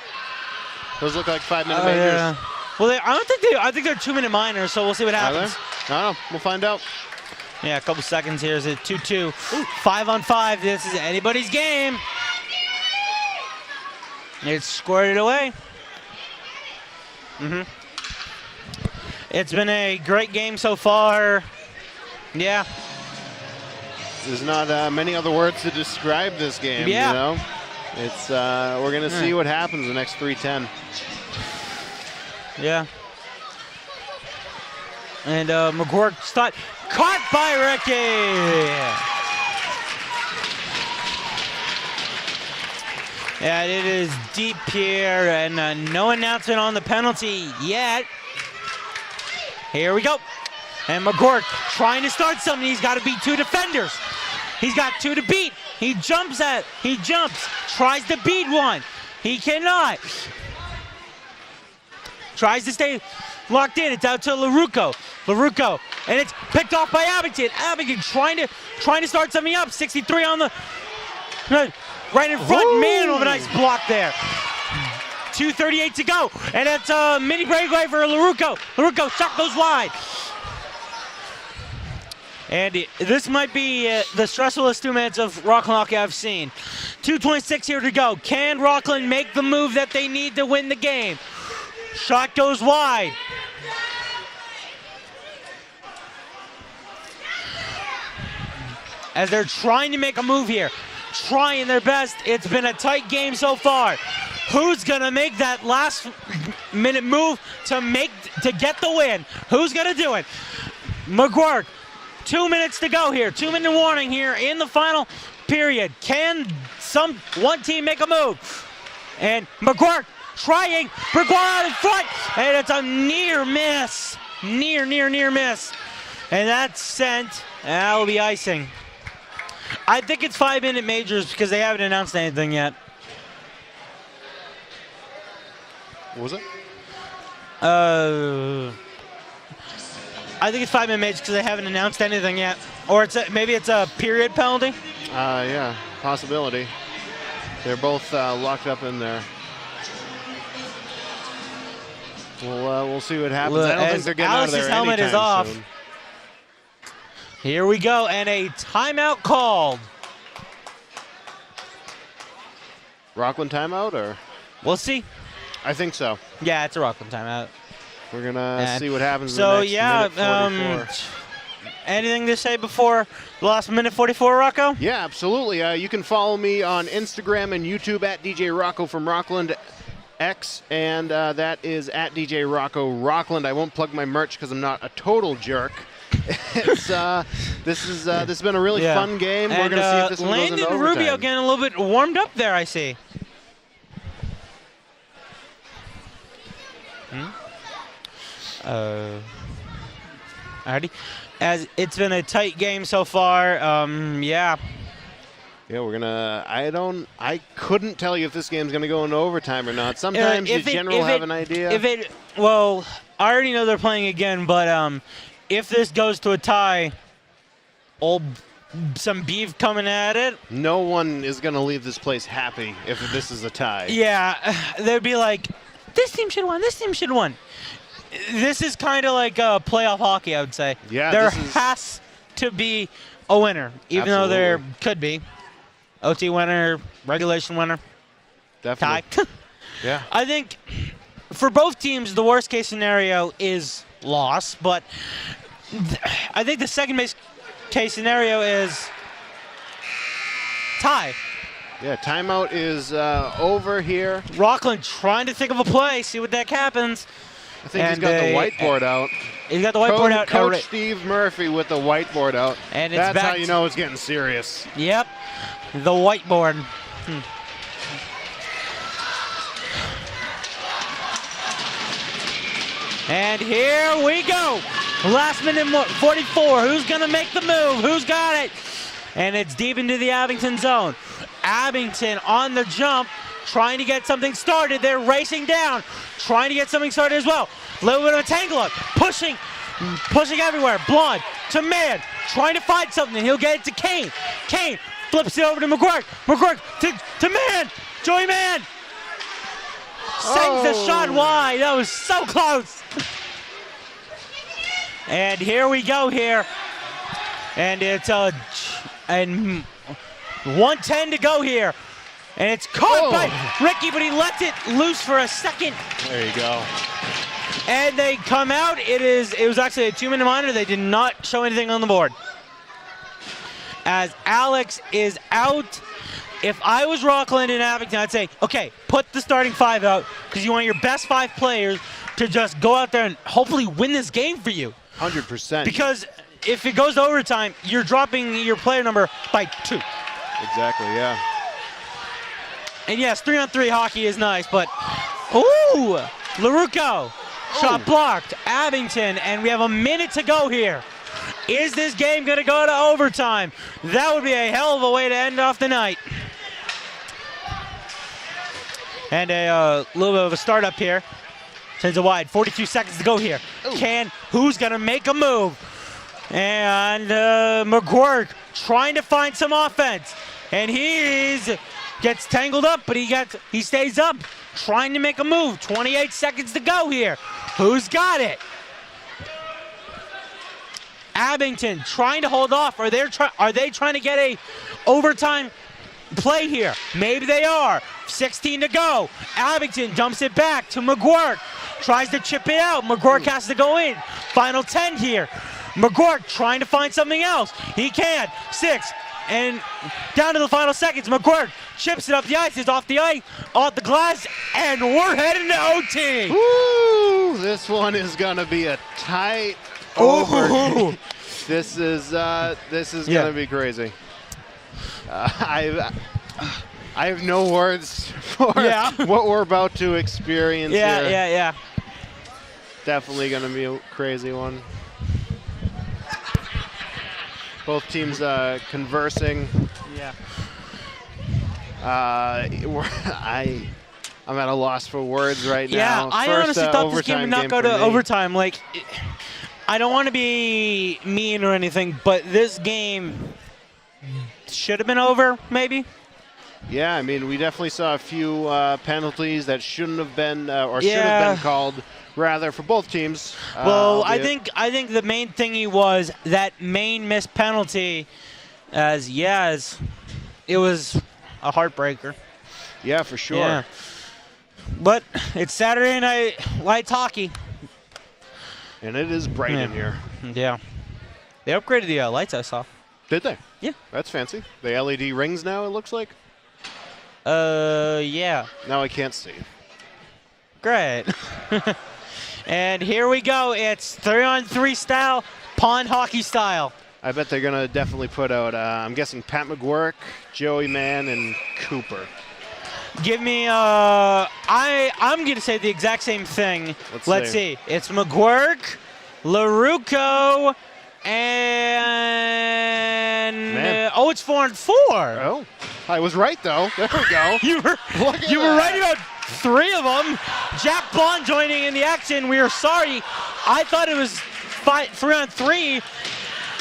Those look like 5-minute majors. Yeah. Well, I think they're 2-minute minors. So we'll see what happens. I don't know. We'll find out. Yeah, a couple seconds here. Is it 2-2? 5-on-5. This is anybody's game. It's squirted away. It's been a great game so far. Yeah. There's not many other words to describe this game. Yeah. You know? It's we're gonna see what happens the next 3:10. Yeah. And McGuirk caught by Ricky. And it is deep here, and no announcement on the penalty yet. Here we go. And McGurk trying to start something. He's got to beat 2 defenders. He's got 2 to beat. He jumps, tries to beat 1. He cannot. Tries to stay locked in. It's out to LaRucco, and it's picked off by Abington. Abington trying to start something up. 63 on the right in front. Ooh. Man, of a nice block there. 2:38 to go, and it's a mini breakaway for LaRucco. LaRucco shot goes wide. And this might be the stressfulest 2 minutes of Rockland hockey I've seen. 2:26 here to go. Can Rockland make the move that they need to win the game? Shot goes wide. As they're trying to make a move here, trying their best. It's been a tight game so far. Who's gonna make that last minute move to get the win? Who's gonna do it? McGurk, 2 minutes to go here. 2-minute warning here in the final period. Can one team make a move? And McGurk trying, Gregoire out in front, and it's a near miss. Near miss. And that's sent, that will be icing. I think it's 5-minute majors because they haven't announced anything yet. What was it? I think it's 5-minute majors because they haven't announced anything yet. Or maybe it's a period penalty? Yeah, possibility. They're both locked up in there. We'll see what happens. I don't think they're getting out of there helmet is off. Soon. Here we go, and a timeout called. Rockland timeout, or? We'll see. I think so. Yeah, it's a Rockland timeout. We're gonna see what happens. So in the next minute 44. Anything to say before the last minute 44, Rocco? Yeah, absolutely. You can follow me on Instagram and YouTube at DJ Rocco from Rockland X, and that is at DJ Rocco Rockland. I won't plug my merch because I'm not a total jerk. This has been a really fun game. And, we're gonna see if this one goes into Landon overtime. Rubio getting a little bit warmed up there, I see. Alrighty. As it's been a tight game so far, yeah. Yeah, we're gonna. I couldn't tell you if this game's gonna go into overtime or not. Sometimes you generally have an idea. Well, I already know they're playing again, but if this goes to a tie, some beef coming at it. No one is gonna leave this place happy if this is a tie. Yeah, they'd be like, this team should have won. This team should have won. This is kind of like playoff hockey, I would say. Yeah, there has to be a winner, even though there could be. OT winner, regulation winner, definitely. tie. Yeah. I think for both teams, the worst case scenario is loss, but I think the second base case scenario is tie. Yeah, timeout is over here. Rockland trying to think of a play, see what the heck happens. I think he's got the whiteboard out. He's got the whiteboard out. Coach Steve Murphy with the whiteboard out. And it's That's how you know it's getting serious. Yep, the whiteboard. And here we go. Last minute 44. Who's going to make the move? Who's got it? And it's deep into the Abington zone. Abington on the jump, trying to get something started. They're racing down, trying to get something started as well. A little bit of a tangle up, pushing everywhere. Blonde to Man, trying to find something. He'll get it to Kane. Kane flips it over to McGurk. McGurk to Man. Joey Man sends the shot wide. That was so close. And here we go here. And it's 1:10 to go here. And it's caught by Ricky, but he lets it loose for a second. There you go. And they come out. It was actually a 2-minute minor. They did not show anything on the board. As Alex is out. If I was Rockland and Abington, I'd say, okay, put the starting 5 out because you want your best 5 players to just go out there and hopefully win this game for you. 100%. Because if it goes to overtime, you're dropping your player number by 2. Exactly, yeah. And yes, 3-on-3 hockey is nice, but ooh, LaRucco Shot blocked. Abington, and we have a minute to go here. Is this game going to go to overtime? That would be a hell of a way to end off the night. And a little bit of a start up here. Sends it wide. 42 seconds to go here. Who's going to make a move? And McGuirk trying to find some offense. And gets tangled up, but he stays up. Trying to make a move. 28 seconds to go here. Who's got it? Abington trying to hold off. Are they trying to get a overtime play here? Maybe they are. 16 to go. Abington dumps it back to McGuirk. Tries to chip it out. McGuirk has to go in. Final 10 here. McGuirk trying to find something else. He can. 6. And down to the final seconds. McGuirk chips it up the ice. It's off the ice, off the glass, and we're heading to OT. Woo! This one is gonna be a tight over. This is gonna be crazy. I have no words for what we're about to experience here. Yeah. Definitely gonna be a crazy one. Both teams conversing. Yeah. I'm at a loss for words right now. Yeah, I honestly thought this game would not go to overtime. Like, I don't want to be mean or anything, but this game should have been over, maybe. Yeah, I mean, we definitely saw a few penalties that shouldn't have been or should have been called, rather, for both teams. Well, I think the main thingy was that main missed penalty, as it was a heartbreaker. Yeah, for sure. Yeah. But it's Saturday Night Lights Hockey. And it is bright in here. Yeah. They upgraded the lights, I saw. Did they? Yeah. That's fancy. The LED rings now, it looks like? Yeah. Now I can't see. Great. And here we go. It's 3-on-3 style, pond hockey style. I bet they're going to definitely put out, I'm guessing, Pat McGuirk, Joey Mann, and Cooper. Give me, I'm going to say the exact same thing. Let's see. It's McGuirk, LaRucco, and it's 4-on-4. Oh, I was right though. There we go. You were right about 3 of them. Jack Blond joining in the action. We are sorry. I thought it was 3-on-3.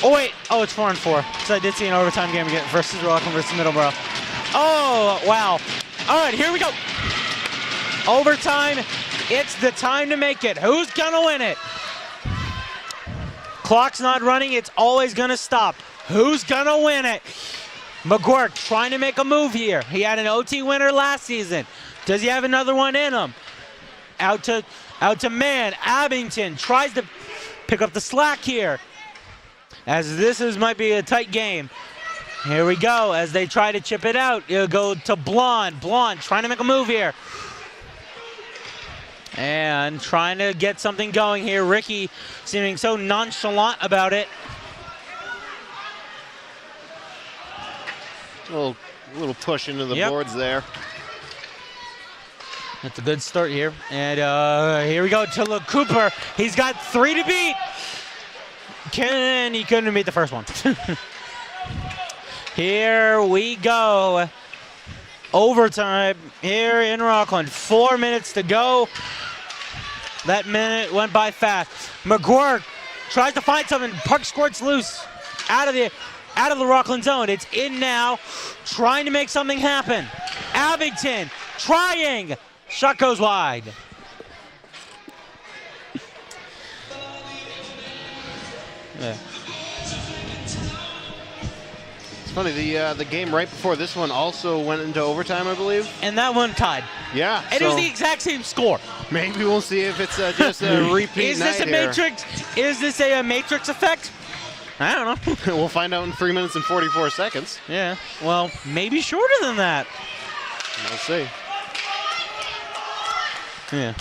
Oh wait. Oh, it's 4-on-4. So I did see an overtime game again versus Rockland versus Middleborough. Oh wow. All right, here we go. Overtime. It's the time to make it. Who's gonna win it? Clock's not running. It's always gonna stop. Who's gonna win it? McGuirk trying to make a move here. He had an OT winner last season. Does he have another one in him? Out to Mann. Abington tries to pick up the slack here. As might be a tight game. Here we go. As they try to chip it out, it'll go to Blond. Blond trying to make a move here. And trying to get something going here. Ricky seeming so nonchalant about it. A little push into the boards there. That's a good start here. And here we go to Cooper. He's got 3 to beat. He couldn't beat the first one. Here we go. Overtime here in Rockland. 4 minutes to go. That minute went by fast. McGuirk tries to find something. Puck squirts loose out of the Rockland zone. It's in now. Trying to make something happen. Abington trying. Shot goes wide. Yeah. It's funny, the game right before this one also went into overtime, I believe. And that one tied. Yeah. It was the exact same score. Maybe we'll see if it's just a repeat Is this a matrix? Is this a matrix effect? I don't know. We'll find out in 3 minutes and 44 seconds. Yeah. Well, maybe shorter than that. We'll see. Yeah.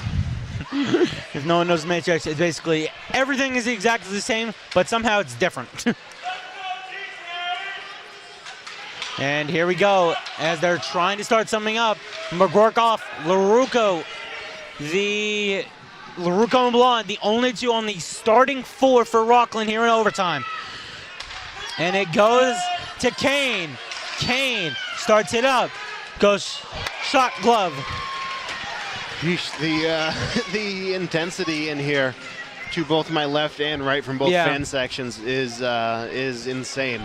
If no one knows matrix, it's basically everything is exactly the same, but somehow it's different. And here we go as they're trying to start something up. McGuirk off. LaRucco, the LaRucco and Blonde, the only two on the starting 4 for Rockland here in overtime. And it goes to Kane. Kane starts it up. Goes shot glove. The intensity in here to both my left and right from both fan sections is insane.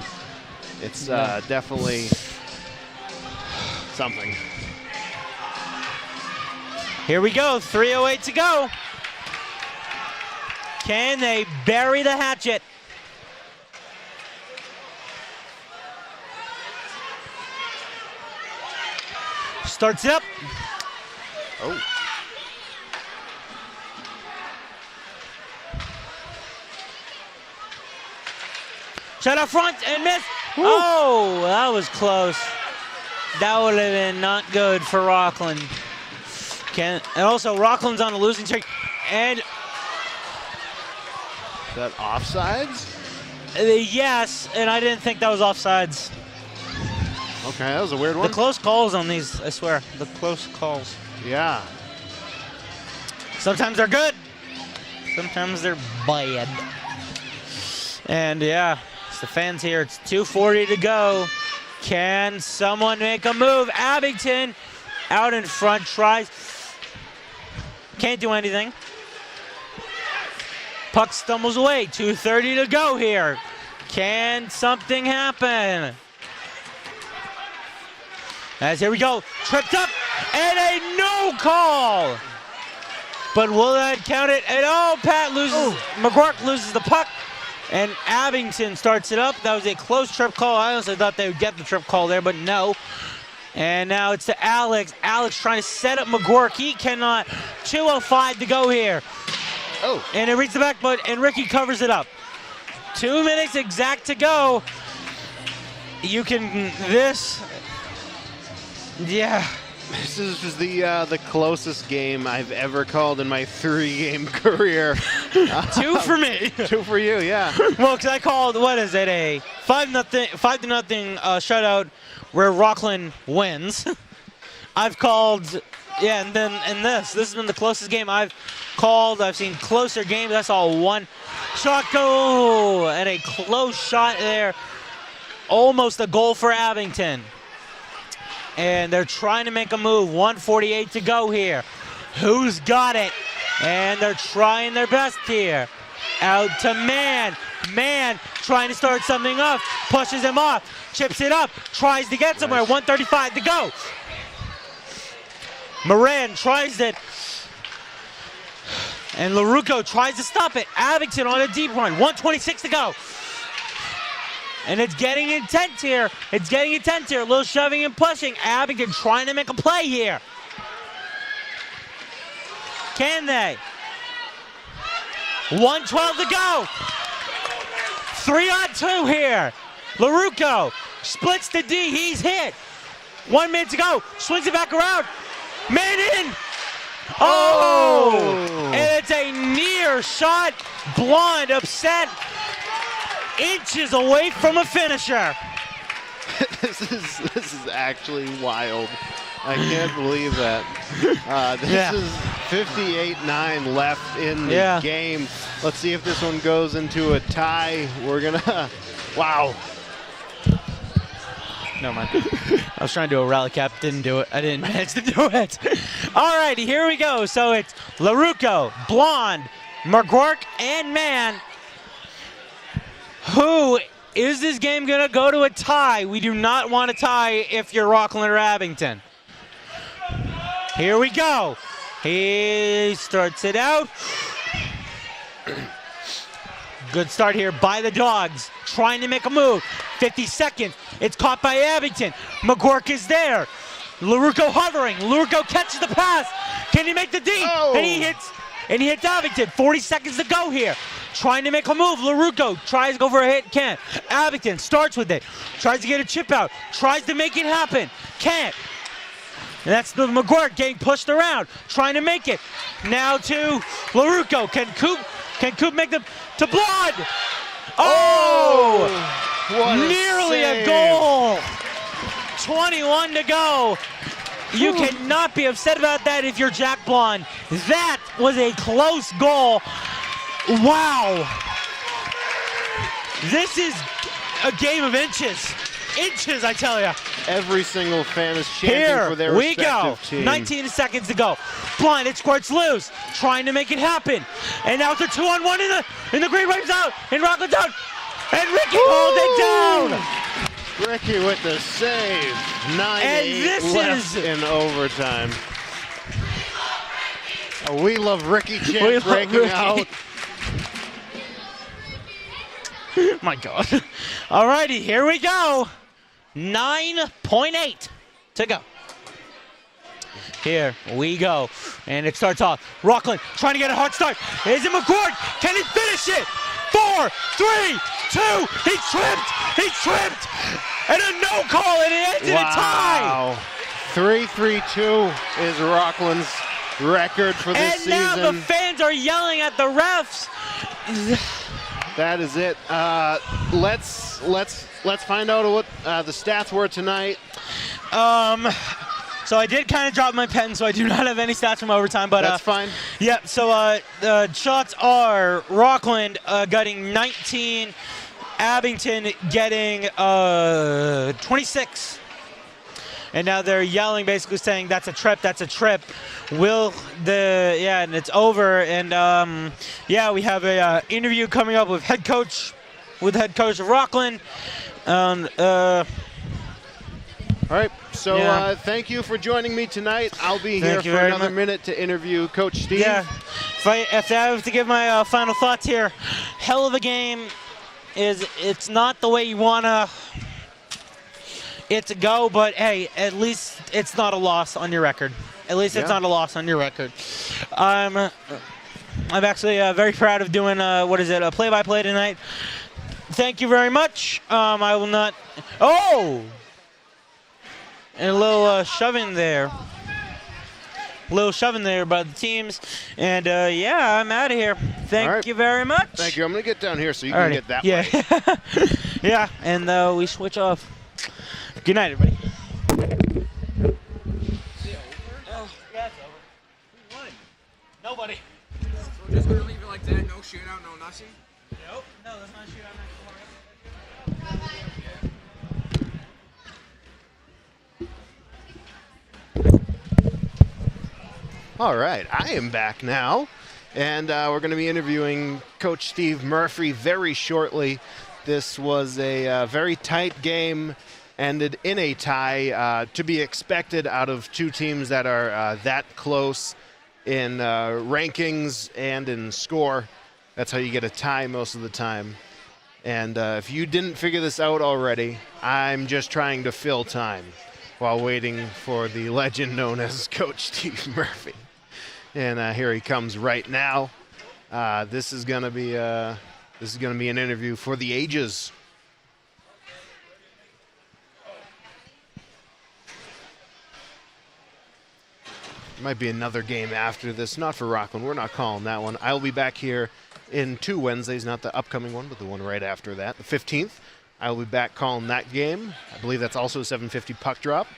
It's definitely something. Here we go, 3:08 to go. Can they bury the hatchet? Starts it up. Oh. Shot out front and miss. Oh, that was close. That would have been not good for Rockland. And also, Rockland's on a losing streak. And is that offsides? Yes, and I didn't think that was offsides. Okay, that was a weird one. The close calls on these, I swear. The close calls. Yeah. Sometimes they're good. Sometimes they're bad. And yeah, it's the fans here. It's 2:40 to go. Can someone make a move? Abington out in front, tries. Can't do anything. Puck stumbles away. 2:30 to go here. Can something happen? As here we go. Tripped up and a no call. But will that count it? And oh, Pat loses. McGuirk loses the puck. And Abington starts it up. That was a close trip call. I honestly thought they would get the trip call there, but no. And now it's to Alex. Alex trying to set up McGuirk. He cannot. 2:05 to go here. Oh. And it reaches the back, and Ricky covers it up. 2 minutes exact to go. You can, yeah. This is the closest game I've ever called in my 3-game career. 2 for me. 2 for you, yeah. Well, because I called, what is it, a 5-0 shutout where Rockland wins. I've called, and then this has been the closest game I've called. I've seen closer games. That's all one shot go, and a close shot there. Almost a goal for Abington. And they're trying to make a move. 1:48 to go here. Who's got it? And they're trying their best here. Out to Man. Man trying to start something up. Pushes him off. Chips it up. Tries to get somewhere. 1:35 to go. Moran tries it. And LaRucco tries to stop it. Abington on a deep run. 1:26 to go. And it's getting intense here. It's getting intense here. A little shoving and pushing. Abington trying to make a play here. Can they? 1:12 to go. 3-on-2 here. LaRucco splits the D. He's hit. 1 minute to go. Swings it back around. Man in. Oh! And it's a near shot. Blonde upset. Inches away from a finisher. This is actually wild. I can't believe that. This is 58-9 left in the game. Let's see if this one goes into a tie. We're gonna, wow. No, man. I was trying to do a rally cap, didn't do it. I didn't manage to do it. All right, here we go. So it's LaRucco, Blonde, McGuirk, and Man. Who is this game going to go to a tie? We do not want a tie if you're Rockland or Abington. Here we go. He starts it out. Good start here by the Dogs. Trying to make a move. 50 seconds. It's caught by Abington. McGuirk is there. LaRucco hovering. LaRucco catches the pass. Can he make the D? Oh. And he hits Abington. 40 seconds to go here. Trying to make a move. LaRucco tries to go for a hit. Can't. Abington starts with it. Tries to get a chip out. Tries to make it happen. Can't. And that's the McGuirk getting pushed around. Trying to make it. Now to LaRucco. Can Coop make the to Blood? Oh! What nearly a goal. 21 to go. You cannot be upset about that if you're Jack Blonde. That was a close goal. Wow. This is a game of inches. Inches, I tell you. Every single fan is chanting for their respective team. 19 seconds to go. Blind, it squirts loose, trying to make it happen. And now it's a 2-on-1 in the green waves out, and Rockland's out. And Ricky holds it down. Ricky with the save. 9-8 left in overtime. We love Ricky chant breaking out. My God. All righty, here we go. 9.8 to go. Here we go. And it starts off. Rockland trying to get a hard start. Is it McCord? Can he finish it? 4, 3, 2. He tripped. He tripped. And a no call, and it ends in a tie. 3-3-2 is Rockland's record for this season. And now the fans are yelling at the refs. That is it. Let's find out what the stats were tonight. So I did kind of drop my pen, so I do not have any stats from overtime. But that's fine. Yeah. So the shots are Rockland getting 19, Abington getting 26. And now they're yelling, basically saying, "That's a trip. That's a trip." And it's over. And we have a interview coming up with head coach of Rockland. All right. So thank you for joining me tonight. I'll be here for another minute to interview Coach Steve. Yeah. If I have to give my final thoughts here, hell of a game. It's not the way you wanna it to go, but hey, at least it's not a loss on your record. At least it's not a loss on your record. I'm actually very proud of doing a play-by-play tonight. Thank you very much. I will not. Oh, and a little shoving there. A little shoving there by the teams. And I'm out of here. Thank you very much. Thank you. I'm gonna get down here so you can get that way. Yeah, and we switch off. Good night, everybody. Oh, yeah, it's over. Who won? Nobody. So we're just going to leave it like that? No shootout, no nothing? Nope. No, that's not a shootout. All right, I am back now, and we're going to be interviewing Coach Steve Murphy very shortly. This was a very tight game, ended in a tie, to be expected out of two teams that are that close in rankings and in score. That's how you get a tie most of the time. And if you didn't figure this out already, I'm just trying to fill time while waiting for the legend known as Coach Steve Murphy. And here he comes right now. This is going to be an interview for the ages. Might be another game after this, not for Rockland. We're not calling that one. I'll be back here in 2 Wednesdays, not the upcoming one, but the one right after that, the 15th. I'll be back calling that game. I believe that's also a 7:50 puck drop.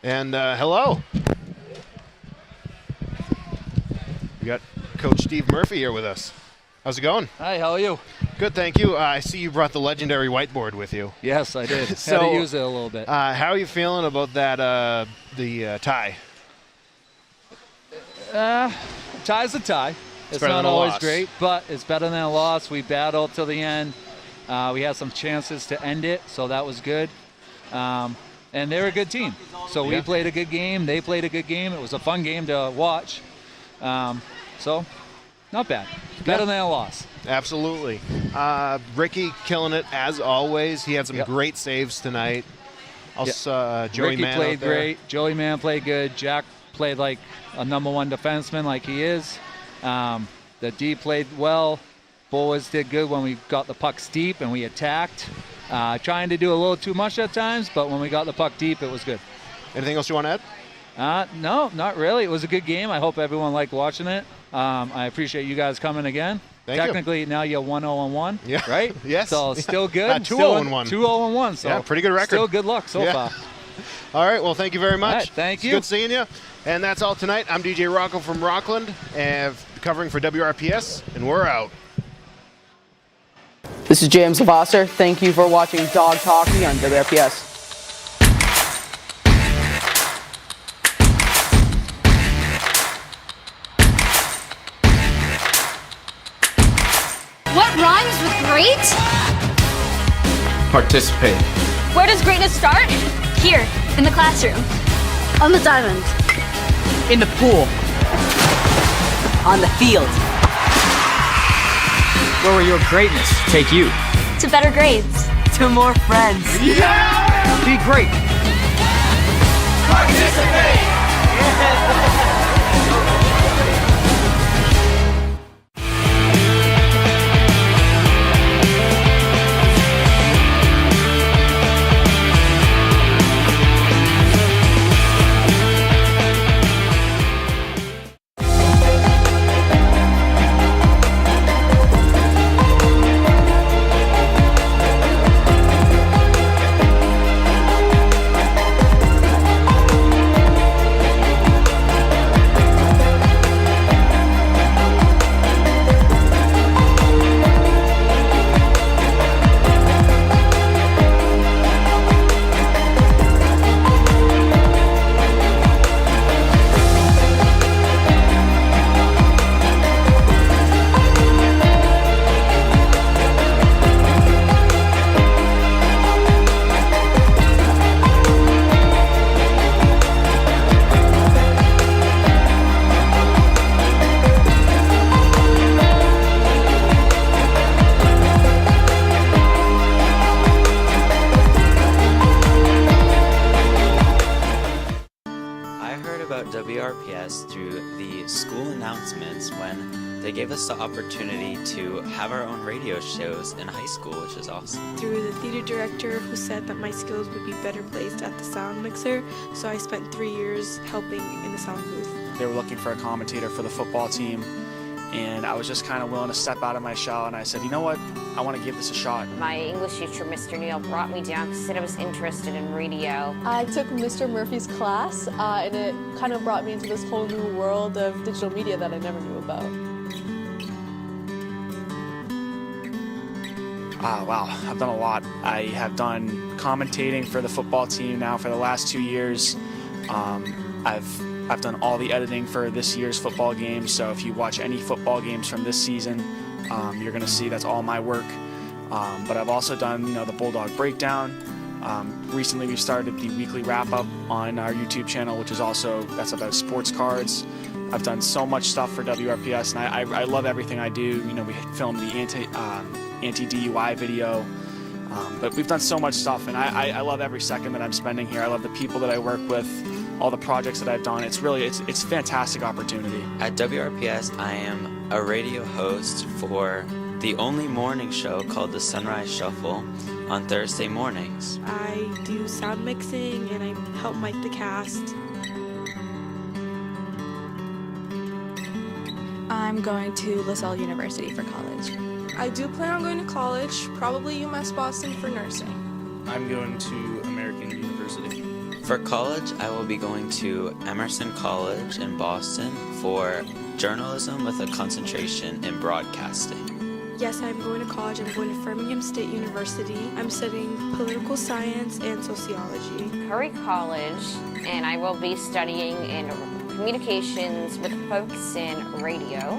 And hello. We got Coach Steve Murphy here with us. How's it going? Hi, how are you? Good, thank you. I see you brought the legendary whiteboard with you. Yes, I did. So, had to use it a little bit. How are you feeling about that, the tie? Tie's a tie. It's not always great, but it's better than a loss. We battled till the end. We had some chances to end it, so that was good. And they're a good team. So we played a good game. They played a good game. It was a fun game to watch. So not bad. Better than a loss. Absolutely. Ricky killing it as always. He had some great saves tonight. Also, Joey Mann played great. Joey Mann played good. Jack played like a #1 defenseman like he is. The D played well. Boas did good when we got the pucks deep and we attacked. Trying to do a little too much at times, but when we got the puck deep, it was good. Anything else you want to add? No, not really. It was a good game. I hope everyone liked watching it. I appreciate you guys coming again. Technically, now you're 1-0-1, right? Yes. So still good. 2-0-1. 2-0-1. So pretty good record. Still good luck so far. All right, well, thank you very much. All right, thank you. Good seeing you. And that's all tonight. I'm DJ Rocco from Rockland, covering for WRPS, and we're out. This is James Lavasser. Thank you for watching Dogs Hockey on WRPS. What rhymes with great? Participate. Where does greatness start? Here, in the classroom. On the diamond. In the pool. On the field. Where will your greatness take you? To better grades. To more friends. Yeah! Be great. Participate! WRPS through the school announcements when they gave us the opportunity to have our own radio shows in high school, which is awesome. Through the theater director who said that my skills would be better placed at the sound mixer, so I spent 3 years helping in the sound booth. They were looking for a commentator for the football team, and I was just kind of willing to step out of my shell, and I said, you know what, I want to give this a shot. My English teacher, Mr. Neal, brought me down because he said I was interested in radio. I took Mr. Murphy's class, and it kind of brought me into this whole new world of digital media that I never knew about. Wow, I've done a lot. I have done commentating for the football team now for the last 2 years. I've done all the editing for this year's football games, so if you watch any football games from this season, you're going to see that's all my work. But I've also done, the Bulldog Breakdown. Recently we've started the weekly wrap-up on our YouTube channel, which is that's about sports cards. I've done so much stuff for WRPS, and I love everything I do. We filmed the anti-DUI video, but we've done so much stuff, and I love every second that I'm spending here. I love the people that I work with, all the projects that I've done. It's a fantastic opportunity. At WRPS, I am a radio host for the only morning show called the Sunrise Shuffle on Thursday mornings. I do sound mixing and I help mic the cast. I'm going to LaSalle University for college. I do plan on going to college, probably UMass Boston for nursing. I'm going to American University. For college, I will be going to Emerson College in Boston for journalism with a concentration in broadcasting. Yes, I'm going to college. I'm going to Birmingham State University. I'm studying political science and sociology. Curry College, and I will be studying in communications with a focus in radio.